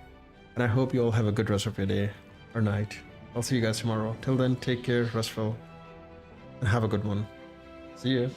Speaker 1: and I hope you all have a good rest of your day or night. I'll see you guys tomorrow. Till then, take care, rest well, and have a good one. See you.